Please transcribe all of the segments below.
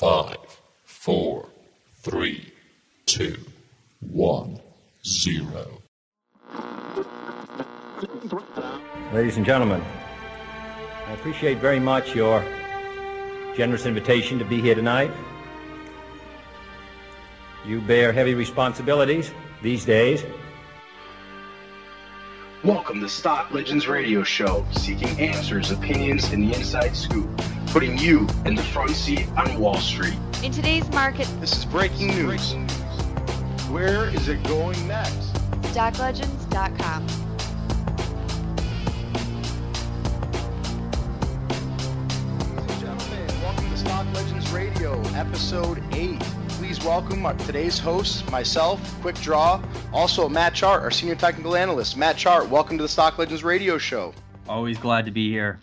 5, 4, 3, 2, 1, 0. Ladies and gentlemen, I appreciate very much your generous invitation to be here tonight. You bear heavy responsibilities these days. Welcome to Stock Legends Radio Show, seeking answers, opinions, and the inside scoop, putting you in the front seat on Wall Street. In today's market, This is breaking news. Where is it going next? StockLegends.com. Ladies and gentlemen, welcome to Stock Legends Radio, Episode 8. Please welcome today's hosts, myself, Quick Draw, also Matt Chart, our Senior Technical Analyst. Matt Chart, welcome to the Stock Legends Radio Show. Always glad to be here.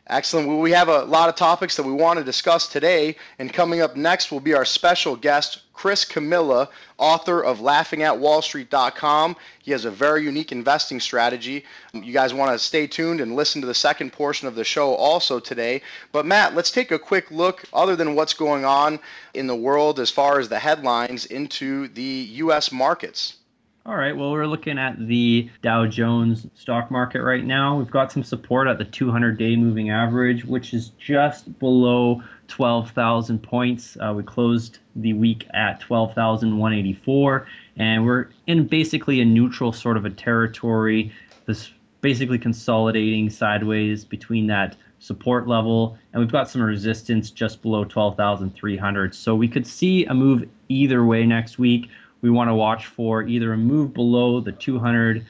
Excellent. Well, we have a lot of topics that we want to discuss today, and coming up next will be our special guest, Chris Camilla, author of LaughingAtWallStreet.com. He has a very unique investing strategy. You guys want to stay tuned and listen to the second portion of the show also today. But Matt, let's take a quick look, other than what's going on in the world as far as the headlines, into the U.S. markets. All right, well, we're looking at the Dow Jones stock market right now. We've got some support at the 200-day moving average, which is just below 12,000 points. We closed the week at 12,184, and we're in basically a neutral sort of a territory, this basically consolidating sideways between that support level, and we've got some resistance just below 12,300. So we could see a move either way next week. We want to watch for either a move below the 200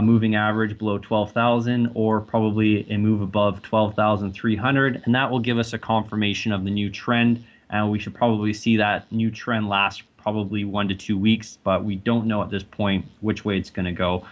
moving average, below 12,000, or probably a move above 12,300, and that will give us a confirmation of the new trend, and we should probably see that new trend last probably 1 to 2 weeks, but we don't know at this point which way it's going to go.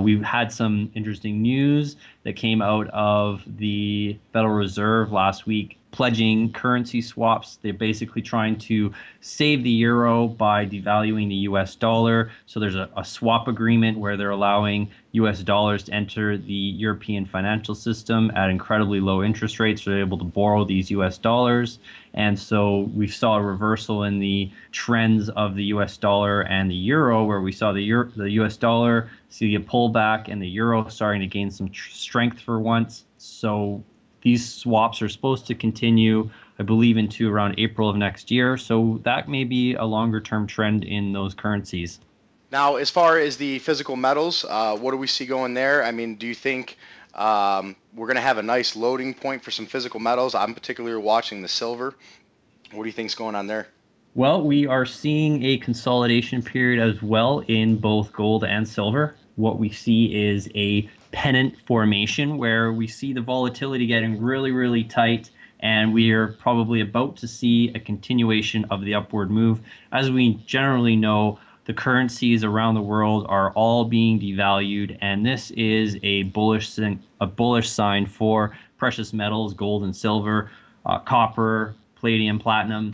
We've had some interesting news that came out of the Federal Reserve last week, pledging currency swaps. They're basically trying to save the euro by devaluing the US dollar. So there's a swap agreement where they're allowing US dollars to enter the European financial system at incredibly low interest rates. So they're able to borrow these US dollars. And so we saw a reversal in the trends of the US dollar and the euro, where we saw the US dollar see a pullback and the euro starting to gain some strength for once. So these swaps are supposed to continue, I believe, into around April of next year. So that may be a longer-term trend in those currencies. Now, as far as the physical metals, what do we see going there? I mean, do you think we're going to have a nice loading point for some physical metals? I'm particularly watching the silver. What do you think's going on there? Well, we are seeing a consolidation period as well in both gold and silver. What we see is a pennant formation where we see the volatility getting really, really tight, and we are probably about to see a continuation of the upward move. As we generally know, the currencies around the world are all being devalued, and this is a bullish sign for precious metals, gold and silver, copper, palladium, platinum.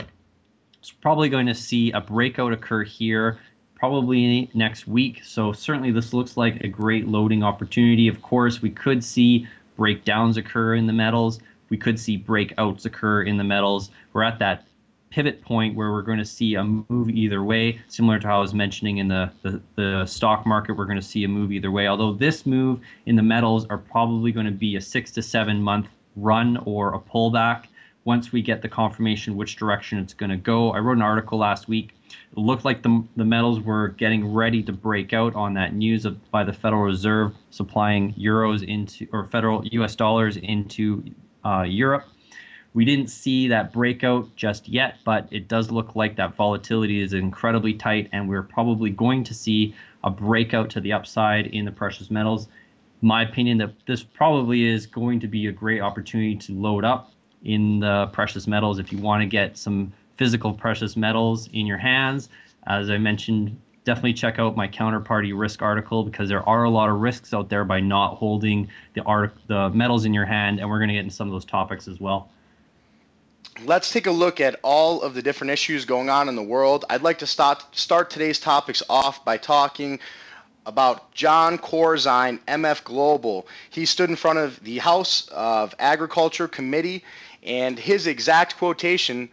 It's probably going to see a breakout occur here probably next week. So certainly this looks like a great loading opportunity. Of course, we could see breakdowns occur in the metals. We could see breakouts occur in the metals. We're at that pivot point where we're going to see a move either way, similar to how I was mentioning in the stock market. We're going to see a move either way, although this move in the metals are probably going to be a 6 to 7 month run or a pullback once we get the confirmation which direction it's going to go. I wrote an article last week. It looked like the metals were getting ready to break out on that news by the Federal Reserve supplying euros into, or federal US dollars into Europe. We didn't see that breakout just yet, but it does look like that volatility is incredibly tight, and we're probably going to see a breakout to the upside in the precious metals. My opinion that this probably is going to be a great opportunity to load up in the precious metals if you want to get some physical precious metals in your hands. As I mentioned, definitely check out my counterparty risk article, because there are a lot of risks out there by not holding the metals in your hand, and we're going to get into some of those topics as well. Let's take a look at all of the different issues going on in the world. I'd like to start today's topics off by talking about Jon Corzine, MF Global. He stood in front of the House of Agriculture Committee, and his exact quotation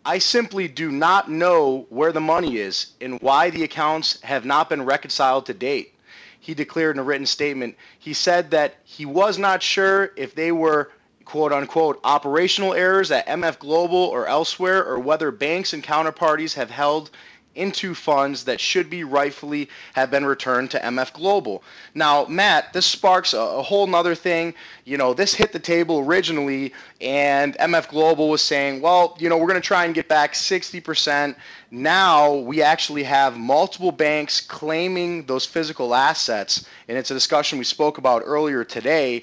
I simply do not know where the money is and why the accounts have not been reconciled to date. He declared in a written statement. He said that he was not sure if they were quote unquote operational errors at MF Global or elsewhere, or whether banks and counterparties have held into funds that should be rightfully have been returned to MF Global. Now, Matt, this sparks a whole nother thing. This hit the table originally, and MF Global was saying, well, we're going to try and get back 60%. Now we actually have multiple banks claiming those physical assets, and it's a discussion we spoke about earlier today.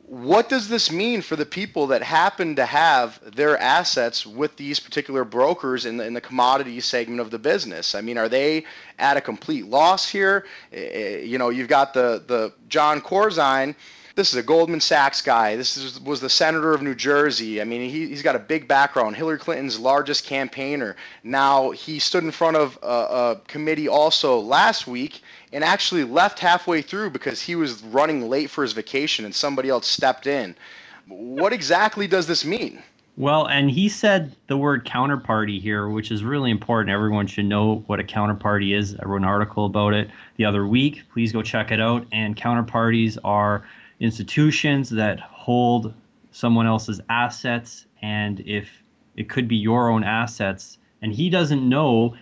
What does this mean for the people that happen to have their assets with these particular brokers in the commodity segment of the business? I mean, are they at a complete loss here? You've got the John Corzine. This is a Goldman Sachs guy. Was the senator of New Jersey. I mean, he's got a big background. Hillary Clinton's largest campaigner. Now, he stood in front of a committee also last week and actually left halfway through because he was running late for his vacation and somebody else stepped in. What exactly does this mean? Well, and he said the word counterparty here, which is really important. Everyone should know what a counterparty is. I wrote an article about it the other week. Please go check it out. And counterparties are institutions that hold someone else's assets, and if it could be your own assets, and he doesn't know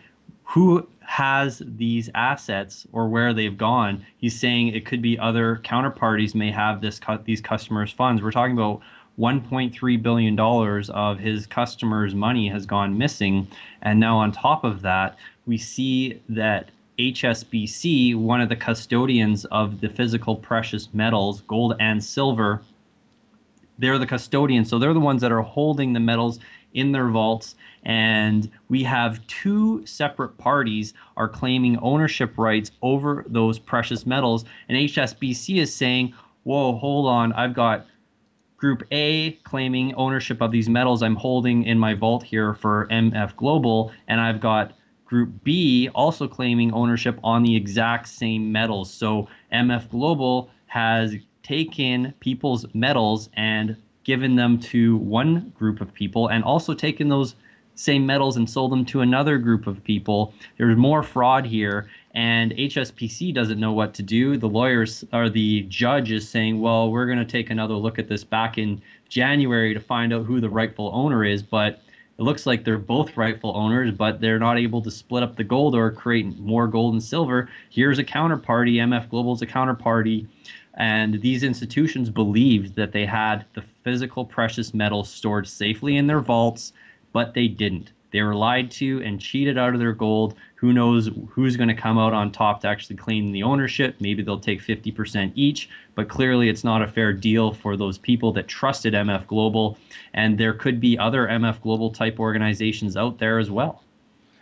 who has these assets or where they've gone. He's saying it could be other counterparties may have these customers' funds. We're talking about $1.3 billion of his customers' money has gone missing, and now on top of that, we see that HSBC, one of the custodians of the physical precious metals, gold and silver, they're the custodians. So they're the ones that are holding the metals in their vaults. And we have two separate parties are claiming ownership rights over those precious metals. And HSBC is saying, whoa, hold on, I've got Group A claiming ownership of these metals I'm holding in my vault here for MF Global, and I've got Group B also claiming ownership on the exact same metals. So MF Global has taken people's metals and given them to one group of people, and also taken those same metals and sold them to another group of people. There's more fraud here, and HSBC doesn't know what to do. The lawyers, or the judge, is saying, well, we're going to take another look at this back in January to find out who the rightful owner is, but it looks like they're both rightful owners, but they're not able to split up the gold or create more gold and silver. Here's a counterparty. MF Global is a counterparty. And these institutions believed that they had the physical precious metals stored safely in their vaults, but they didn't. They were lied to and cheated out of their gold. Who knows who's going to come out on top to actually claim the ownership? Maybe they'll take 50% each, but clearly it's not a fair deal for those people that trusted MF Global. And there could be other MF Global type organizations out there as well.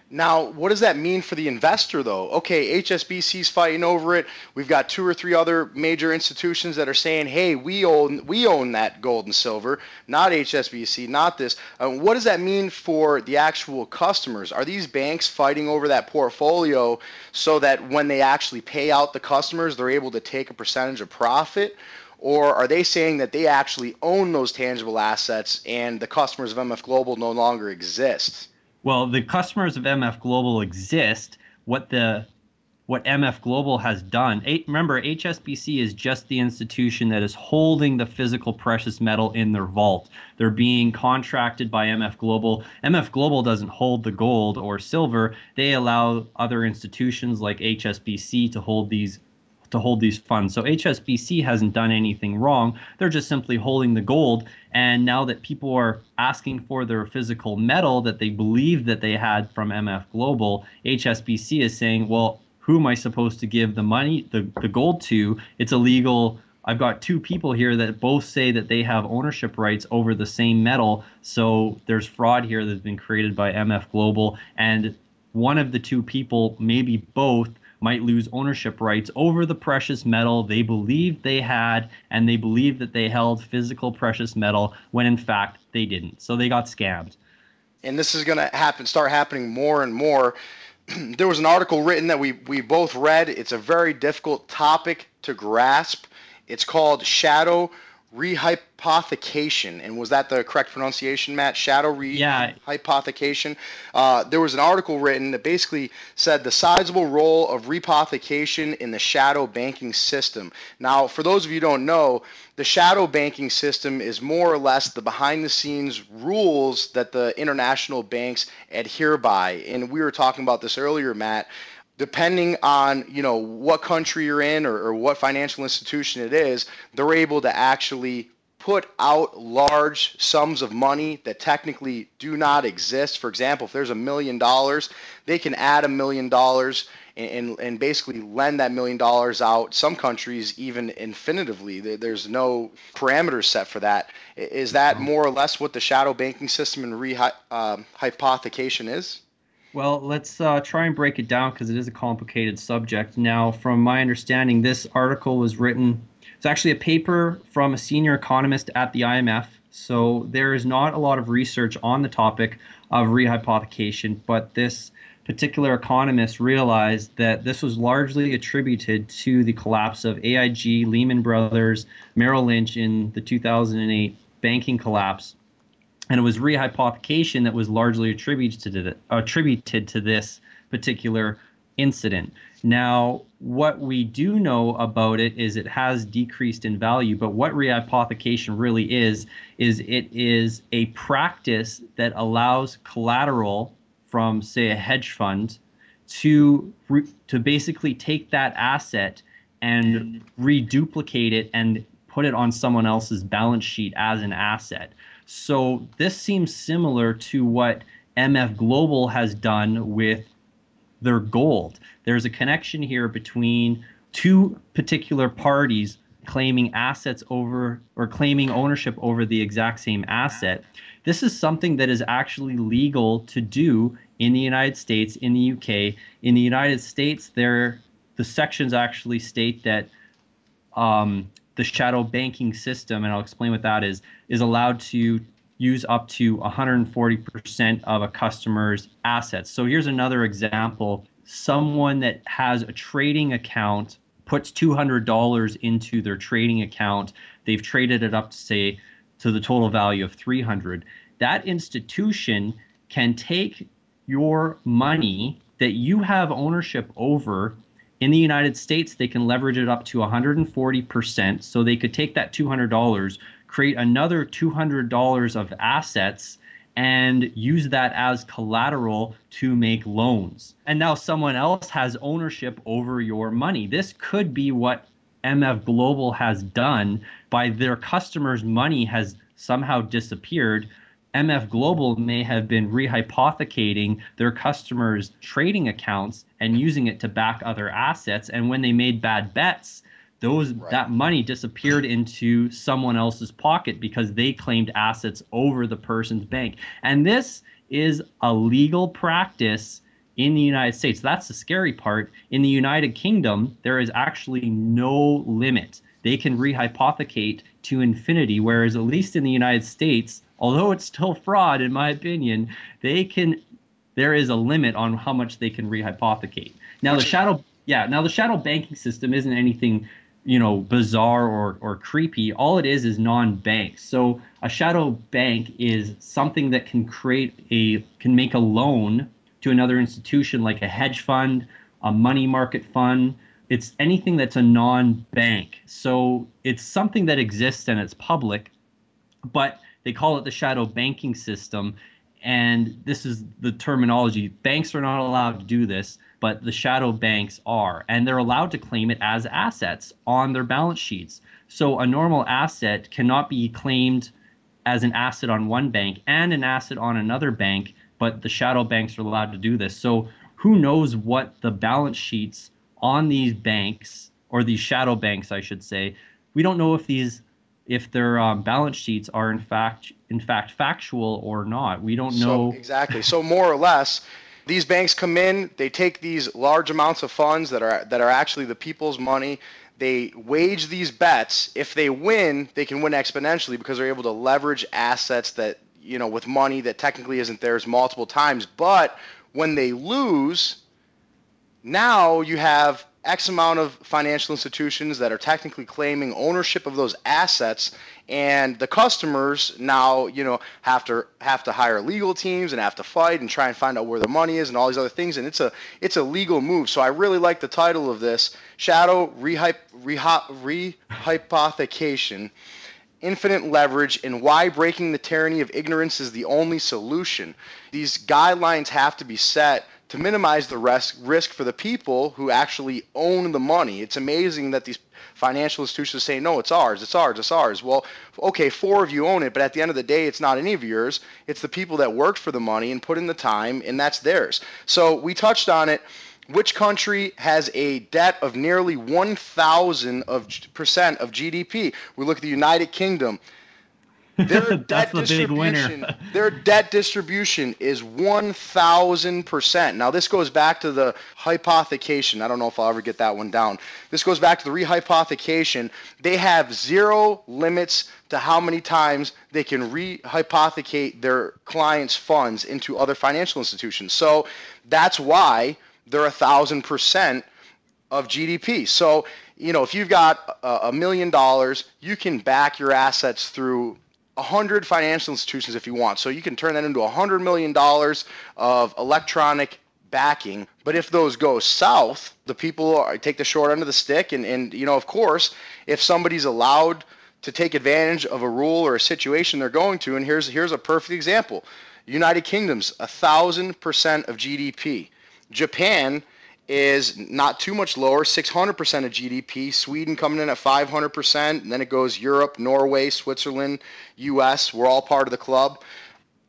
Now, what does that mean for the investor, though? Okay, HSBC's fighting over it. We've got 2 or 3 other major institutions that are saying, hey, we own that gold and silver, not HSBC, not this. What does that mean for the actual customers? Are these banks fighting over that portfolio so that when they actually pay out the customers, they're able to take a percentage of profit? Or are they saying that they actually own those tangible assets and the customers of MF Global no longer exist? Well, the customers of MF Global exist. What MF Global has done, remember, HSBC is just the institution that is holding the physical precious metal in their vault. They're being contracted by MF Global. MF Global doesn't hold the gold or silver. They allow other institutions like HSBC to hold these funds. So HSBC hasn't done anything wrong. They're just simply holding the gold. And now that people are asking for their physical metal that they believe that they had from MF Global, HSBC is saying, well, who am I supposed to give the money, the gold to? It's illegal. I've got 2 people here that both say that they have ownership rights over the same metal. So there's fraud here that's been created by MF Global. And one of the 2 people, maybe both, might lose ownership rights over the precious metal they believed they had, and they believed that they held physical precious metal when in fact they didn't. So they got scammed. And this is going to start happening more and more. There was an article written that we both read. It's a very difficult topic to grasp. It's called Shadow rehypothecation. And was that the correct pronunciation, Matt? Shadow Yeah, rehypothecation. There was an article written that basically said the sizable role of rehypothecation in the shadow banking system. Now, for those of you who don't know, the shadow banking system is more or less the behind the scenes rules that the international banks adhere by. And we were talking about this earlier, Matt. Depending on what country you're in, or what financial institution it is, they're able to actually put out large sums of money that technically do not exist. For example, if there's $1 million, they can add $1 million and basically lend that $1 million out. Some countries even infinitively. There's no parameters set for that. Is that more or less what the shadow banking system and rehypothecation is? well, let's try and break it down because it is a complicated subject. Now, from my understanding, this article was written, it's actually a paper from a senior economist at the IMF. So there is not a lot of research on the topic of rehypothecation, but this particular economist realized that this was largely attributed to the collapse of AIG, Lehman Brothers, Merrill Lynch in the 2008 banking collapse. And it was rehypothecation that was largely attributed to this particular incident. Now, what we do know about it is it has decreased in value, but what rehypothecation really is it is a practice that allows collateral from, say, a hedge fund to basically take that asset and reduplicate it and put it on someone else's balance sheet as an asset. So this seems similar to what MF Global has done with their gold. There's a connection here between two particular parties claiming assets over, or claiming ownership over the exact same asset. This is something that is actually legal to do in the United States, in the UK. In the United States, the sections actually state that the shadow banking system, and I'll explain what that is allowed to use up to 140% of a customer's assets. So here's another example. Someone that has a trading account puts $200 into their trading account. They've traded it up to, say, to the total value of $300. That institution can take your money that you have ownership over. In the United States, they can leverage it up to 140%. So they could take that $200, create another $200 of assets, and use that as collateral to make loans. And now someone else has ownership over your money. This could be what MF Global has done. By their customers' money has somehow disappeared. MF Global may have been rehypothecating their customers' trading accounts and using it to back other assets. And when they made bad bets, that money disappeared into someone else's pocket because they claimed assets over the person's bank. And this is a legal practice in the United States. That's the scary part. In the United Kingdom, there is actually no limit. They can rehypothecate to infinity, whereas at least in the United States, although it's still fraud, in my opinion, there is a limit on how much they can rehypothecate. Now the shadow banking system isn't anything, bizarre or creepy. All it is non-bank. So a shadow bank is something that can make a loan to another institution, like a hedge fund, a money market fund. It's anything that's a non-bank. So it's something that exists and it's public, but they call it the shadow banking system. And this is the terminology. Banks are not allowed to do this, but the shadow banks are. And they're allowed to claim it as assets on their balance sheets. So a normal asset cannot be claimed as an asset on one bank and an asset on another bank, but the shadow banks are allowed to do this. So who knows what the balance sheets on these banks, or these shadow banks, I should say. We don't know if their balance sheets are in fact factual or not. We don't know. Exactly. So more or less, these banks come in, they take these large amounts of funds that are actually the people's money. They wage these bets. If they win, they can win exponentially because they're able to leverage assets that, with money that technically isn't theirs multiple times. But when they lose, now you have X amount of financial institutions that are technically claiming ownership of those assets, and the customers now, have to hire legal teams and have to fight and try and find out where the money is and all these other things, and it's a legal move. So I really like the title of this: Shadow Rehypothecation, Infinite Leverage, and Why Breaking the Tyranny of Ignorance is the Only Solution. These guidelines have to be set to minimize the risk for the people who actually own the money. It's amazing that these financial institutions say, no, it's ours, it's ours, it's ours. Well, okay, 4 of you own it, but at the end of the day, it's not any of yours. It's the people that worked for the money and put in the time, and that's theirs. So we touched on it. Which country has a debt of nearly 1,000% of GDP? We look at the United Kingdom. Their debt distribution is 1,000%. Now this goes back to the hypothecation. I don't know if I'll ever get that one down. This goes back to the rehypothecation. They have zero limits to how many times they can rehypothecate their clients' funds into other financial institutions. So that's why they're 1,000% of GDP. So, if you've got $1 million, you can back your assets through 100 financial institutions if you want. So you can turn that into $100 million of electronic backing. But if those go south, the people take the short end of the stick. And of course, if somebody's allowed to take advantage of a rule or a situation they're going to, and here's a perfect example. United Kingdom's 1,000% of GDP. Japan is not too much lower, 600% of GDP. Sweden coming in at 500%, and then it goes Europe, Norway, Switzerland, US. We're all part of the club.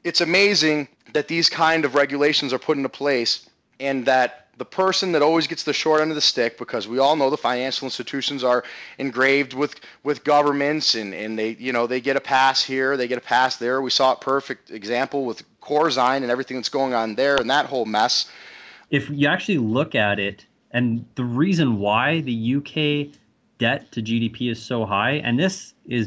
It's amazing that these kind of regulations are put into place, and that the person that always gets the short end of the stick, because we all know the financial institutions are engraved with governments, and they they get a pass here, they get a pass there. We saw a perfect example with Corzine and everything that's going on there and that whole mess. If you actually look at it, and the reason why the UK debt to GDP is so high, and this is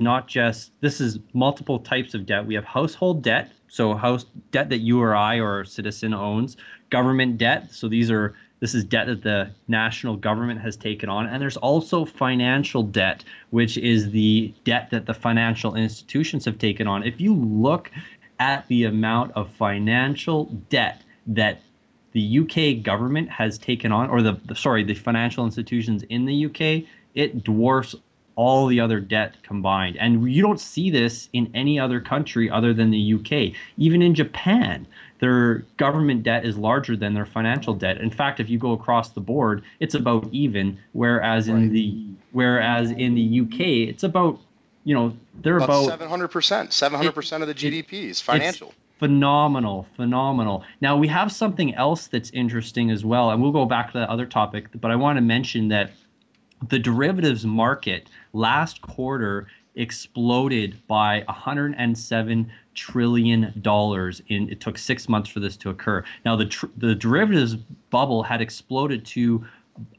multiple types of debt. We have household debt, so house debt that you or I or a citizen owns, government debt, so this is debt that the national government has taken on, and there's also financial debt, which is the debt that the financial institutions have taken on. If you look at the amount of financial debt that the UK government has taken on, or the financial institutions in the UK, it dwarfs all the other debt combined. And you don't see this in any other country other than the UK. Even in Japan, their government debt is larger than their financial debt. In fact, if you go across the board, it's about even, whereas in the UK, it's about, they're about 700%. 700% of the GDP is financial. Phenomenal. Now, we have something else that's interesting as well, and we'll go back to that other topic, but I want to mention that the derivatives market last quarter exploded by $107 trillion. It took 6 months for this to occur. Now, the derivatives bubble had exploded to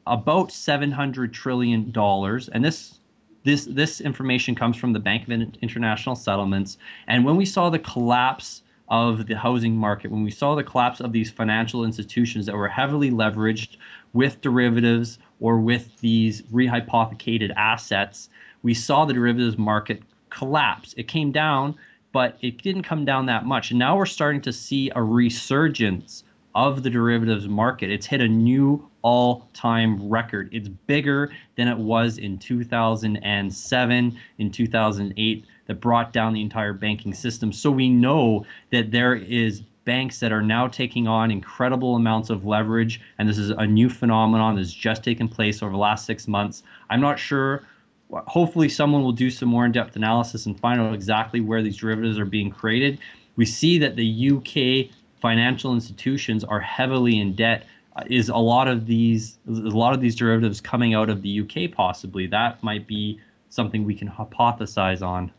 about $700 trillion, and this information comes from the Bank of International Settlements. And when we saw the collapse of the housing market, when we saw the collapse of these financial institutions that were heavily leveraged with derivatives or with these rehypothecated assets, we saw the derivatives market collapse. It came down, but it didn't come down that much. And now we're starting to see a resurgence of the derivatives market. It's hit a new all-time record. It's bigger than it was in 2007, in 2008, that brought down the entire banking system. So we know that there is banks that are now taking on incredible amounts of leverage, and this is a new phenomenon that's just taken place over the last 6 months. I'm not sure. Hopefully someone will do some more in-depth analysis and find out exactly where these derivatives are being created. We see that the UK financial institutions are heavily in debt. Is a lot of these derivatives coming out of the UK possibly? That might be something we can hypothesize on.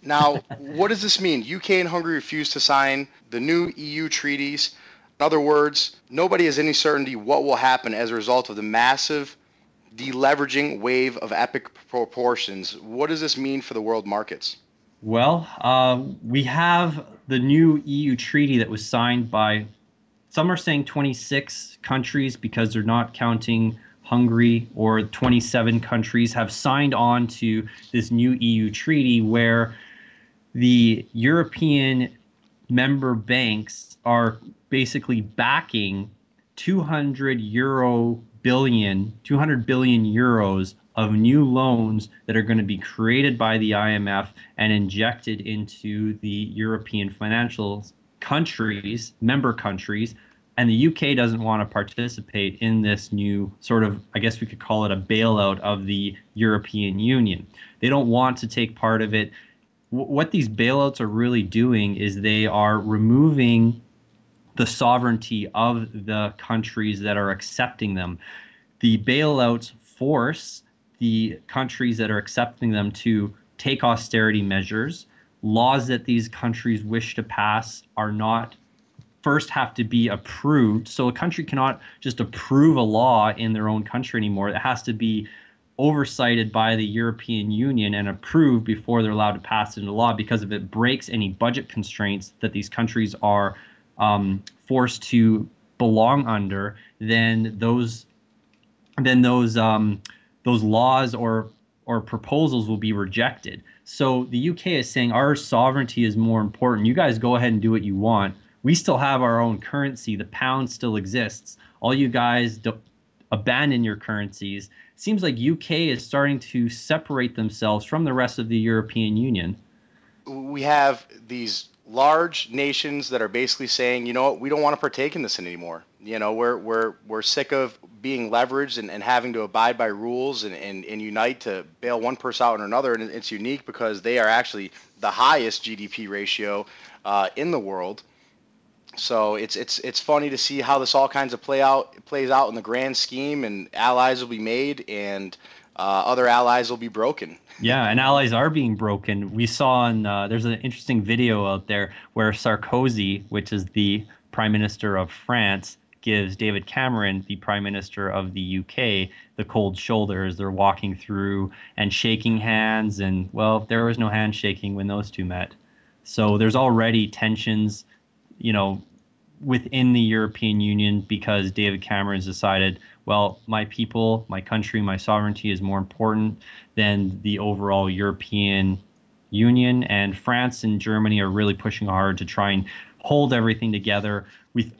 Now, what does this mean? UK and Hungary refuse to sign the new EU treaties. In other words, nobody has any certainty what will happen as a result of the massive deleveraging wave of epic proportions. What does this mean for the world markets? Well, we have the new EU treaty that was signed by, some are saying 26 countries because they're not counting Hungary, or 27 countries have signed on to this new EU treaty where the European member banks are basically backing 200 billion euros of new loans that are going to be created by the IMF and injected into the European financial countries, member countries. And the UK doesn't want to participate in this new sort of, I guess we could call it a bailout of the European Union. They don't want to take part of it. What these bailouts are really doing is they are removing the sovereignty of the countries that are accepting them. The bailouts force the countries that are accepting them to take austerity measures. Laws that these countries wish to pass are not first have to be approved. So a country cannot just approve a law in their own country anymore. It has to be oversighted by the European Union and approved before they're allowed to pass it into law, because if it breaks any budget constraints that these countries are forced to belong under, then those laws or proposals will be rejected. So the UK is saying our sovereignty is more important. You guys go ahead and do what you want. We still have our own currency. The pound still exists. All you guys abandon your currencies. Seems like UK is starting to separate themselves from the rest of the European Union. We have these large nations that are basically saying, you know what, we don't want to partake in this anymore. You know, we're sick of being leveraged and having to abide by rules and unite to bail one person out and another. And it's unique because they are actually the highest GDP ratio in the world. So it's funny to see how this all kinds of plays out in the grand scheme, and allies will be made and other allies will be broken. Yeah, and allies are being broken. We saw there's an interesting video out there where Sarkozy, which is the Prime Minister of France, gives David Cameron, the Prime Minister of the UK, the cold shoulder as they're walking through and shaking hands. And, well, there was no handshaking when those two met. So there's already tensions, you know, within the European Union because David Cameron's decided, well, my people, my country, my sovereignty is more important than the overall European Union. And France and Germany are really pushing hard to try and hold everything together.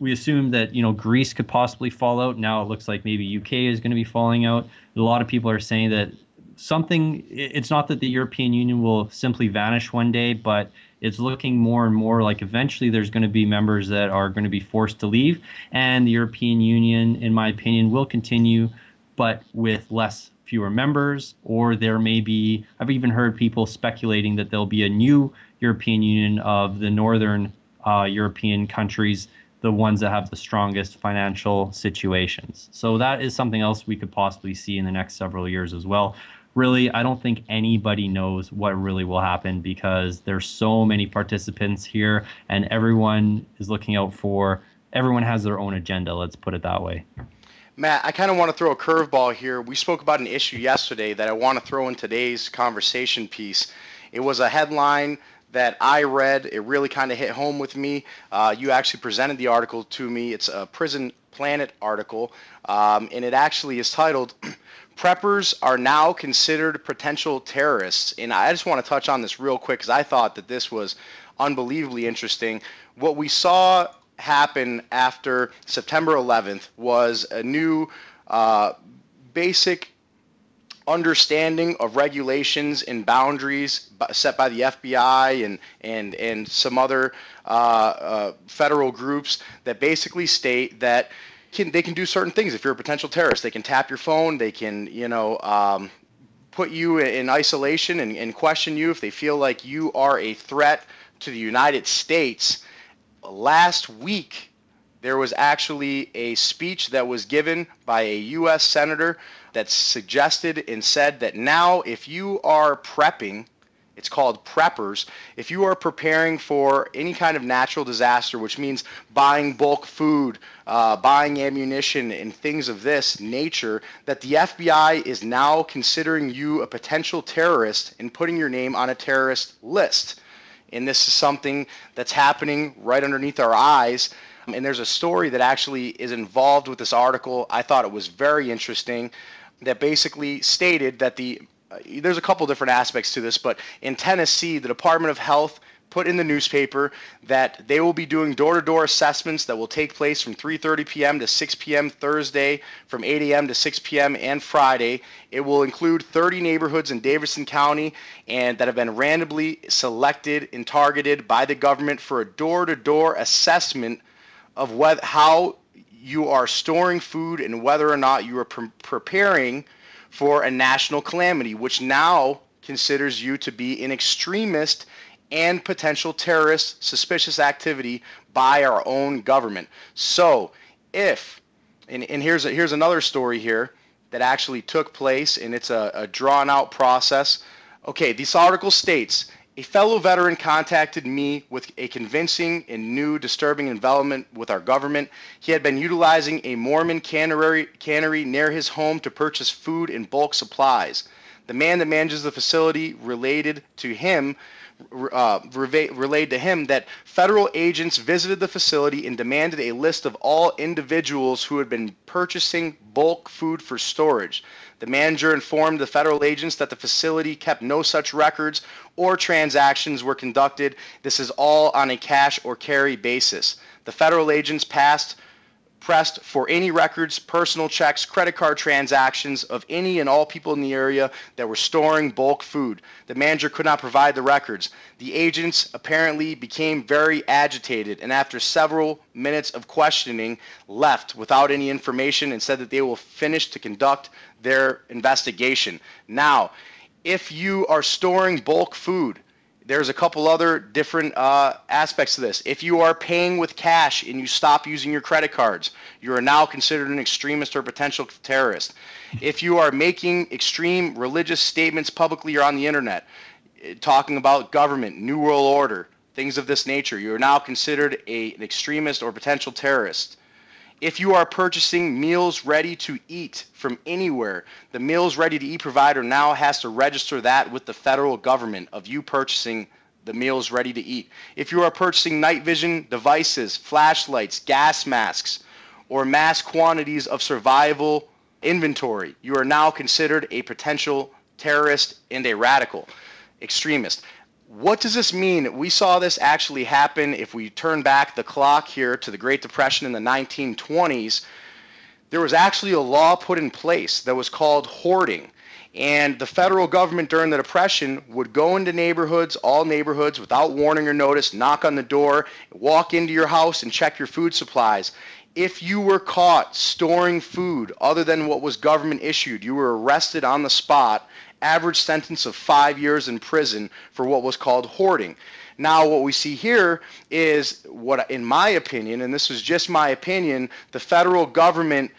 We assumed that, you know, Greece could possibly fall out. Now it looks like maybe UK is going to be falling out. A lot of people are saying that it's not that the European Union will simply vanish one day, but it's looking more and more like eventually there's going to be members that are going to be forced to leave. And the European Union, in my opinion, will continue, but with fewer members. Or there may be, I've even heard people speculating that there'll be a new European Union of the northern European countries, the ones that have the strongest financial situations. So that is something else we could possibly see in the next several years as well. Really, I don't think anybody knows what really will happen because there's so many participants here and everyone is looking out everyone has their own agenda, let's put it that way. Matt, I kind of want to throw a curveball here. We spoke about an issue yesterday that I want to throw in today's conversation piece. It was a headline that I read. It really kind of hit home with me. You actually presented the article to me. It's a Prison Planet article, and it actually is titled, Preppers Are Now Considered Potential Terrorists. And I just want to touch on this real quick because I thought that this was unbelievably interesting. What we saw happen after September 11th was a new basic understanding of regulations and boundaries set by the FBI and some other federal groups that basically state that they can do certain things. If you're a potential terrorist, they can tap your phone, they can, put you in isolation and question you if they feel like you are a threat to the United States. Last week, there was actually a speech that was given by a U.S. senator that suggested and said that now if you are prepping, it's called preppers, if you are preparing for any kind of natural disaster, which means buying bulk food, buying ammunition, and things of this nature, that the FBI is now considering you a potential terrorist and putting your name on a terrorist list. And this is something that's happening right underneath our eyes. And there's a story that actually is involved with this article. I thought it was very interesting, that basically stated that there's a couple different aspects to this, but in Tennessee, the Department of Health put in the newspaper that they will be doing door-to-door assessments that will take place from 3:30 p.m. to 6 p.m. Thursday, from 8 a.m. to 6 p.m. and Friday. It will include 30 neighborhoods in Davidson County and that have been randomly selected and targeted by the government for a door-to-door assessment of how you are storing food and whether or not you are preparing for a national calamity, which now considers you to be an extremist and potential terrorist suspicious activity by our own government. So if, and here's another story here that actually took place, and it's a drawn out process. Okay, this article states, a fellow veteran contacted me with a convincing and new disturbing development with our government. He had been utilizing a Mormon cannery near his home to purchase food and bulk supplies. The man that manages the facility relayed to him that federal agents visited the facility and demanded a list of all individuals who had been purchasing bulk food for storage. The manager informed the federal agents that the facility kept no such records or transactions were conducted. This is all on a cash or carry basis. The federal agents pressed for any records, personal checks, credit card transactions of any and all people in the area that were storing bulk food. The manager could not provide the records. The agents apparently became very agitated and after several minutes of questioning left without any information and said that they will finish to conduct their investigation. Now, if you are storing bulk food, there's a couple other different aspects to this. If you are paying with cash and you stop using your credit cards, you are now considered an extremist or potential terrorist. If you are making extreme religious statements publicly or on the internet, talking about government, New World Order, things of this nature, you are now considered an extremist or potential terrorist. If you are purchasing meals ready to eat from anywhere, the meals ready to eat provider now has to register that with the federal government of you purchasing the meals ready to eat. If you are purchasing night vision devices, flashlights, gas masks, or mass quantities of survival inventory, you are now considered a potential terrorist and a radical extremist. What does this mean? We saw this actually happen if we turn back the clock here to the Great Depression in the 1920s. There was actually a law put in place that was called hoarding. And the federal government during the Depression would go into neighborhoods, all neighborhoods, without warning or notice, knock on the door, walk into your house and check your food supplies. If you were caught storing food other than what was government issued, you were arrested on the spot. Average sentence of 5 years in prison for what was called hoarding. Now, what we see here is what, in my opinion, and this is just my opinion, the federal government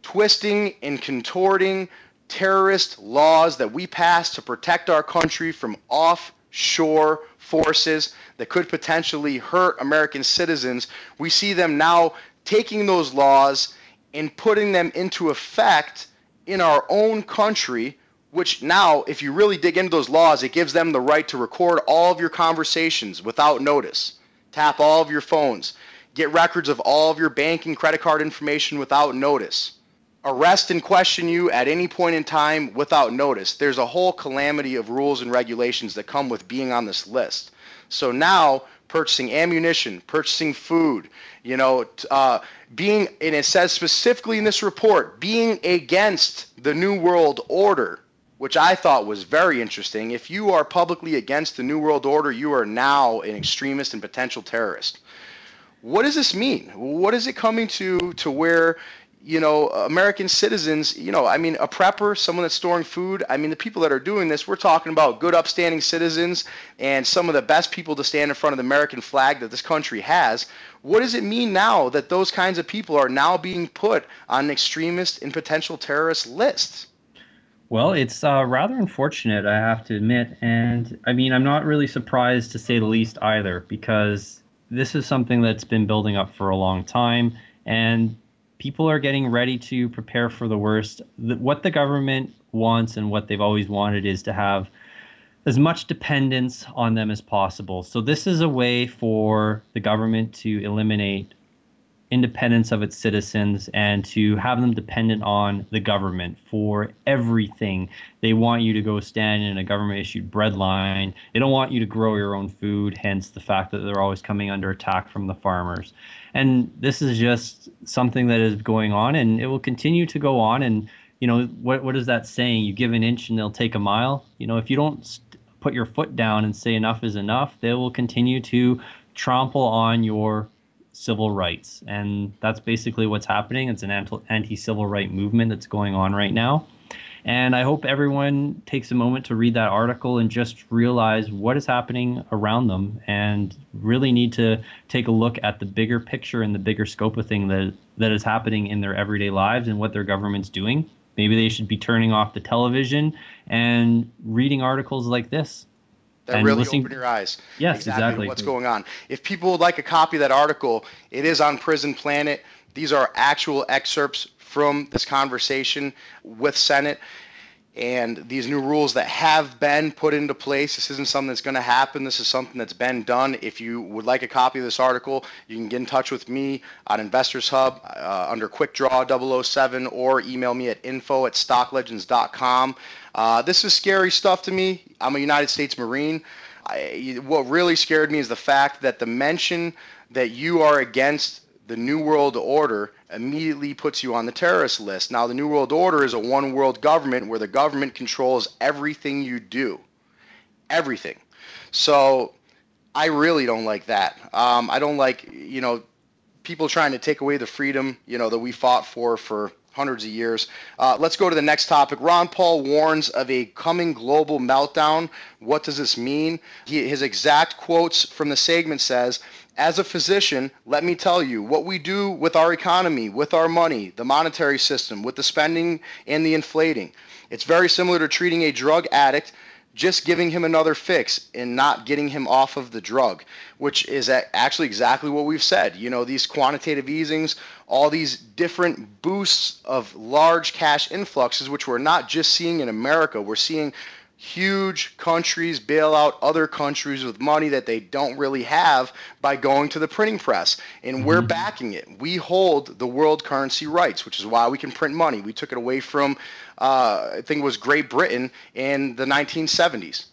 twisting and contorting terrorist laws that we passed to protect our country from offshore forces that could potentially hurt American citizens. We see them now taking those laws and putting them into effect in our own country, which now, if you really dig into those laws, it gives them the right to record all of your conversations without notice, tap all of your phones, get records of all of your bank and credit card information without notice, arrest and question you at any point in time without notice. There's a whole calamity of rules and regulations that come with being on this list. So now, purchasing ammunition, purchasing food, being, and it says specifically in this report, being against the New World Order, which I thought was very interesting. If you are publicly against the New World Order, you are now an extremist and potential terrorist. What does this mean? What is it coming to where, American citizens, a prepper, someone that's storing food, the people that are doing this, we're talking about good upstanding citizens and some of the best people to stand in front of the American flag that this country has. What does it mean now that those kinds of people are now being put on an extremist and potential terrorist list? Well, it's rather unfortunate, I have to admit. And I'm not really surprised, to say the least, either, because this is something that's been building up for a long time. And people are getting ready to prepare for the worst. What the government wants and what they've always wanted is to have as much dependence on them as possible. So this is a way for the government to eliminate independence of its citizens and to have them dependent on the government for everything. They want you to go stand in a government-issued bread line. They don't want you to grow your own food, hence the fact that they're always coming under attack from the farmers. And this is just something that is going on, and it will continue to go on. And, you know, what is that saying? You give an inch and they'll take a mile. You know, if you don't put your foot down and say enough is enough, they will continue to trample on your civil rights. And that's basically what's happening. It's an anti-civil right movement that's going on right now. And I hope everyone takes a moment to read that article and just realize what is happening around them, and really need to take a look at the bigger picture and the bigger scope of things that is happening in their everyday lives and what their government's doing. Maybe they should be turning off the television and reading articles like this. That really open your eyes. Yes, exactly. What's going on. If people would like a copy of that article, it is on Prison Planet. These are actual excerpts from this conversation with Senate and these new rules that have been put into place. This isn't something that's going to happen. This is something that's been done. If you would like a copy of this article, you can get in touch with me on Investors Hub under Quick Draw 007, or email me at info@stocklegends.com. This is scary stuff to me. I'm a United States Marine. What really scared me is the fact that the mention that you are against the New World Order immediately puts you on the terrorist list. Now, the New World Order is a one world government where the government controls everything you do. Everything. So I really don't like that. I don't like, people trying to take away the freedom, that we fought for hundreds of years. Let's go to the next topic. Ron Paul warns of a coming global meltdown. What does this mean? His exact quotes from the segment says, "As a physician, let me tell you, what we do with our economy, with our money, the monetary system, with the spending and the inflating, it's very similar to treating a drug addict, just giving him another fix and not getting him off of the drug," which is actually exactly what we've said. These quantitative easings, all these different boosts of large cash influxes, which we're not just seeing in America. We're seeing huge countries bail out other countries with money that they don't really have by going to the printing press. And we're backing it. We hold the world currency rights, which is why we can print money. We took it away from, I think it was Great Britain in the 1970s.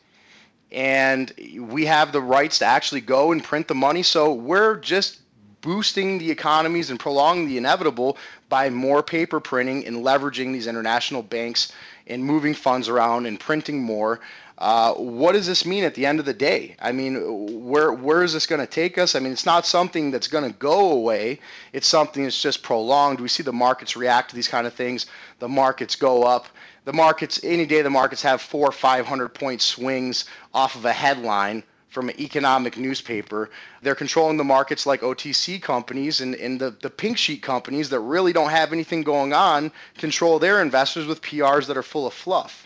And we have the rights to actually go and print the money. So we're just boosting the economies and prolonging the inevitable by more paper printing and leveraging these international banks and moving funds around and printing more. What does this mean at the end of the day? I mean, where is this going to take us? I mean, it's not something that's going to go away. It's something that's just prolonged. We see the markets react to these kind of things. The markets go up. The markets, any day the markets have 400 or 500 point swings off of a headline from an economic newspaper. They're controlling the markets like OTC companies, and the pink sheet companies that really don't have anything going on control their investors with PRs that are full of fluff.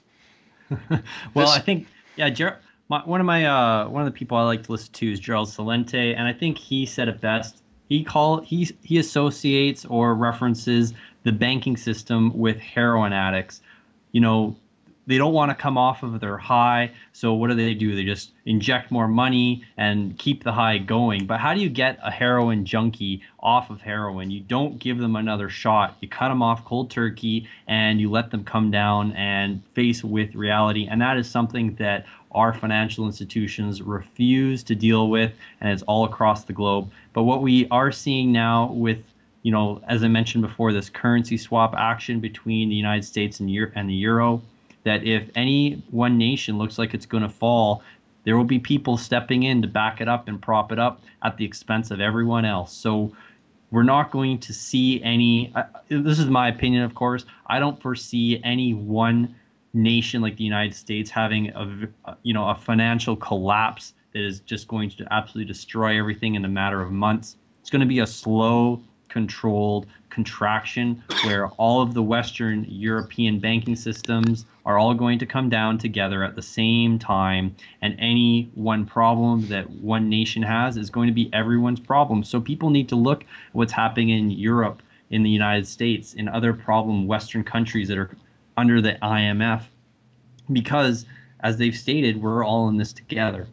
Well, I think, one of the people I like to listen to is Gerald Celente, and I think he said it best. He associates or references the banking system with heroin addicts. They don't want to come off of their high, so what do? They just inject more money and keep the high going. But how do you get a heroin junkie off of heroin? You don't give them another shot. You cut them off cold turkey, and you let them come down and face with reality. And that is something that our financial institutions refuse to deal with, and it's all across the globe. But what we are seeing now with, as I mentioned before, this currency swap action between the United States and the euro, that if any one nation looks like it's going to fall, there will be people stepping in to back it up and prop it up at the expense of everyone else. So we're not going to see any, this is my opinion, of course, I don't foresee any one nation like the United States having a financial collapse that is just going to absolutely destroy everything in a matter of months. It's going to be a slow, controlled contraction where all of the Western European banking systems are all going to come down together at the same time, and any one problem that one nation has is going to be everyone's problem. So people need to look at what's happening in Europe, in the United States, in other problem Western countries that are under the IMF, because as they've stated, we're all in this together.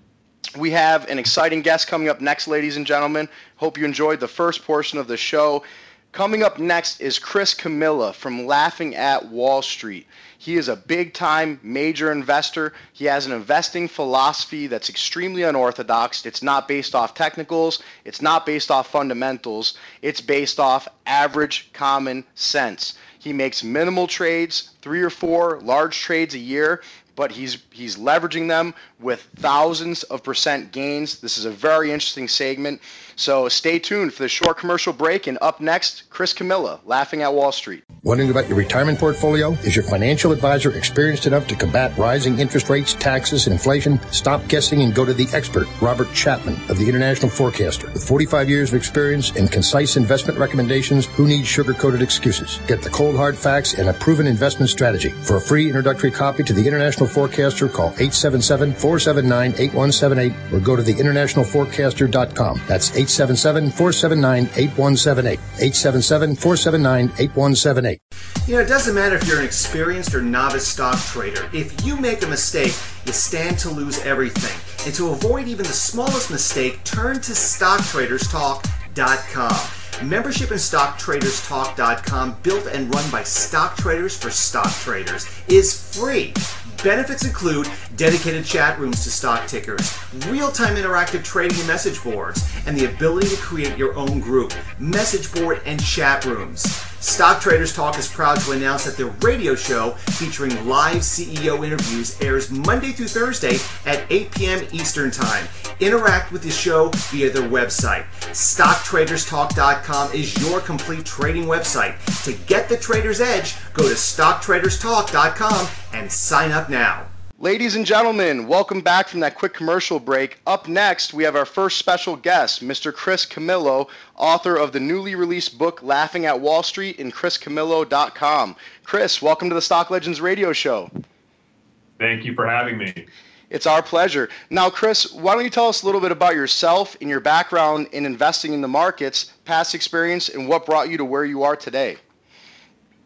We have an exciting guest coming up next, ladies and gentlemen. Hope you enjoyed the first portion of the show. Coming up next is Chris Camilla from Laughing at Wall Street. He is a big-time major investor. He has an investing philosophy that's extremely unorthodox. It's not based off technicals. It's not based off fundamentals. It's based off average common sense. He makes minimal trades, 3 or 4 large trades a year, but he's leveraging them with thousands of % gains. This is a very interesting segment. So stay tuned for the short commercial break. And up next, Chris Camilla, Laughing at Wall Street. Wondering about your retirement portfolio? Is your financial advisor experienced enough to combat rising interest rates, taxes, and inflation? Stop guessing and go to the expert, Robert Chapman of the International Forecaster. With 45 years of experience and concise investment recommendations, who needs sugar-coated excuses? Get the cold hard facts and a proven investment strategy. For a free introductory copy to the International Forecaster, call 877-479-8178 or go to theinternationalforecaster.com. That's 877-479-8178. 877-479-8178. You know, it doesn't matter if you're an experienced or novice stock trader. If you make a mistake, you stand to lose everything. And to avoid even the smallest mistake, turn to StockTradersTalk.com. Membership in StockTradersTalk.com, built and run by stock traders for stock traders, is free. Benefits include dedicated chat rooms to stock tickers, real-time interactive trading and message boards, and the ability to create your own group, message board, and chat rooms. Stock Traders Talk is proud to announce that their radio show featuring live CEO interviews airs Monday through Thursday at 8 p.m. Eastern Time. Interact with the show via their website. StockTradersTalk.com is your complete trading website. To get the trader's edge, go to StockTradersTalk.com and sign up now. Ladies and gentlemen, welcome back from that quick commercial break. Up next, we have our first special guest, Mr. Chris Camillo, author of the newly released book, Laughing at Wall Street, and ChrisCamillo.com. Chris, welcome to the Stock Legends Radio Show. Thank you for having me. It's our pleasure. Now, Chris, why don't you tell us a little bit about yourself and your background in investing in the markets, past experience, and what brought you to where you are today?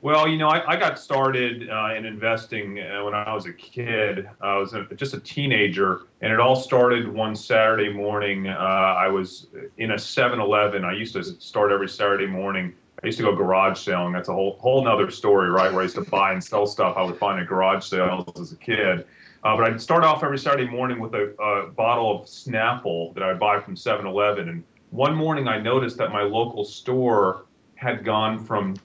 Well, you know, I got started in investing when I was a kid. I was just a teenager, and it all started one Saturday morning. I was in a 7-Eleven. I used to start every Saturday morning. I used to go garage selling. That's a whole nother story, right, where I used to buy and sell stuff I would find at garage sales as a kid. But I'd start off every Saturday morning with a bottle of Snapple that I'd buy from 7-Eleven. And one morning I noticed that my local store had gone from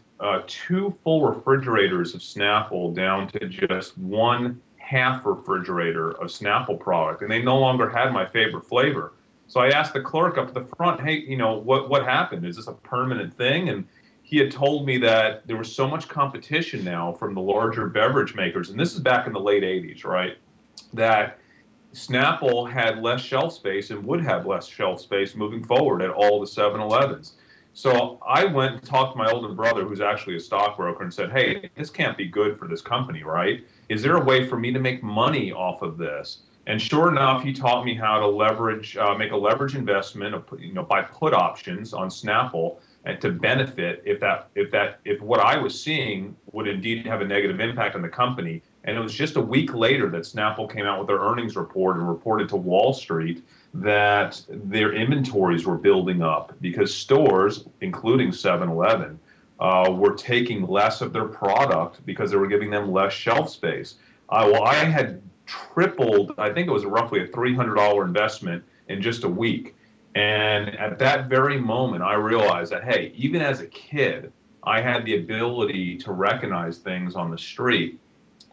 2 full refrigerators of Snapple down to just 1 half refrigerator of Snapple product, and they no longer had my favorite flavor. So I asked the clerk up at the front, hey, you know, what happened? Is this a permanent thing? And he had told me that there was so much competition now from the larger beverage makers, and this is back in the late 80s, right, that Snapple had less shelf space and would have less shelf space moving forward at all the 7-Elevens. So I went and talked to my older brother, who's actually a stockbroker, and said, hey, this can't be good for this company, right? Is there a way for me to make money off of this? And sure enough, he taught me how to leverage, make a leverage investment, buy put options on Snapple, and to benefit if what I was seeing would indeed have a negative impact on the company. And it was just a week later that Snapple came out with their earnings report and reported to Wall Street that their inventories were building up because stores, including 7-Eleven, were taking less of their product because they were giving them less shelf space. Well, I had tripled, I think it was roughly a $300 investment in just a week. And at that very moment, I realized that, hey, even as a kid, I had the ability to recognize things on the street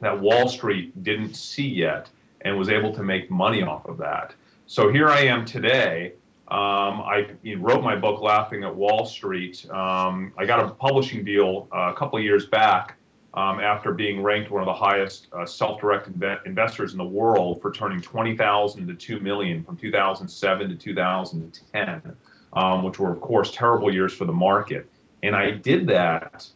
that Wall Street didn't see yet and was able to make money off of that. So here I am today. I wrote my book, Laughing at Wall Street. I got a publishing deal a couple of years back after being ranked one of the highest self-directed investors in the world for turning 20,000 to 2 million from 2007 to 2010, which were, of course, terrible years for the market. And I did that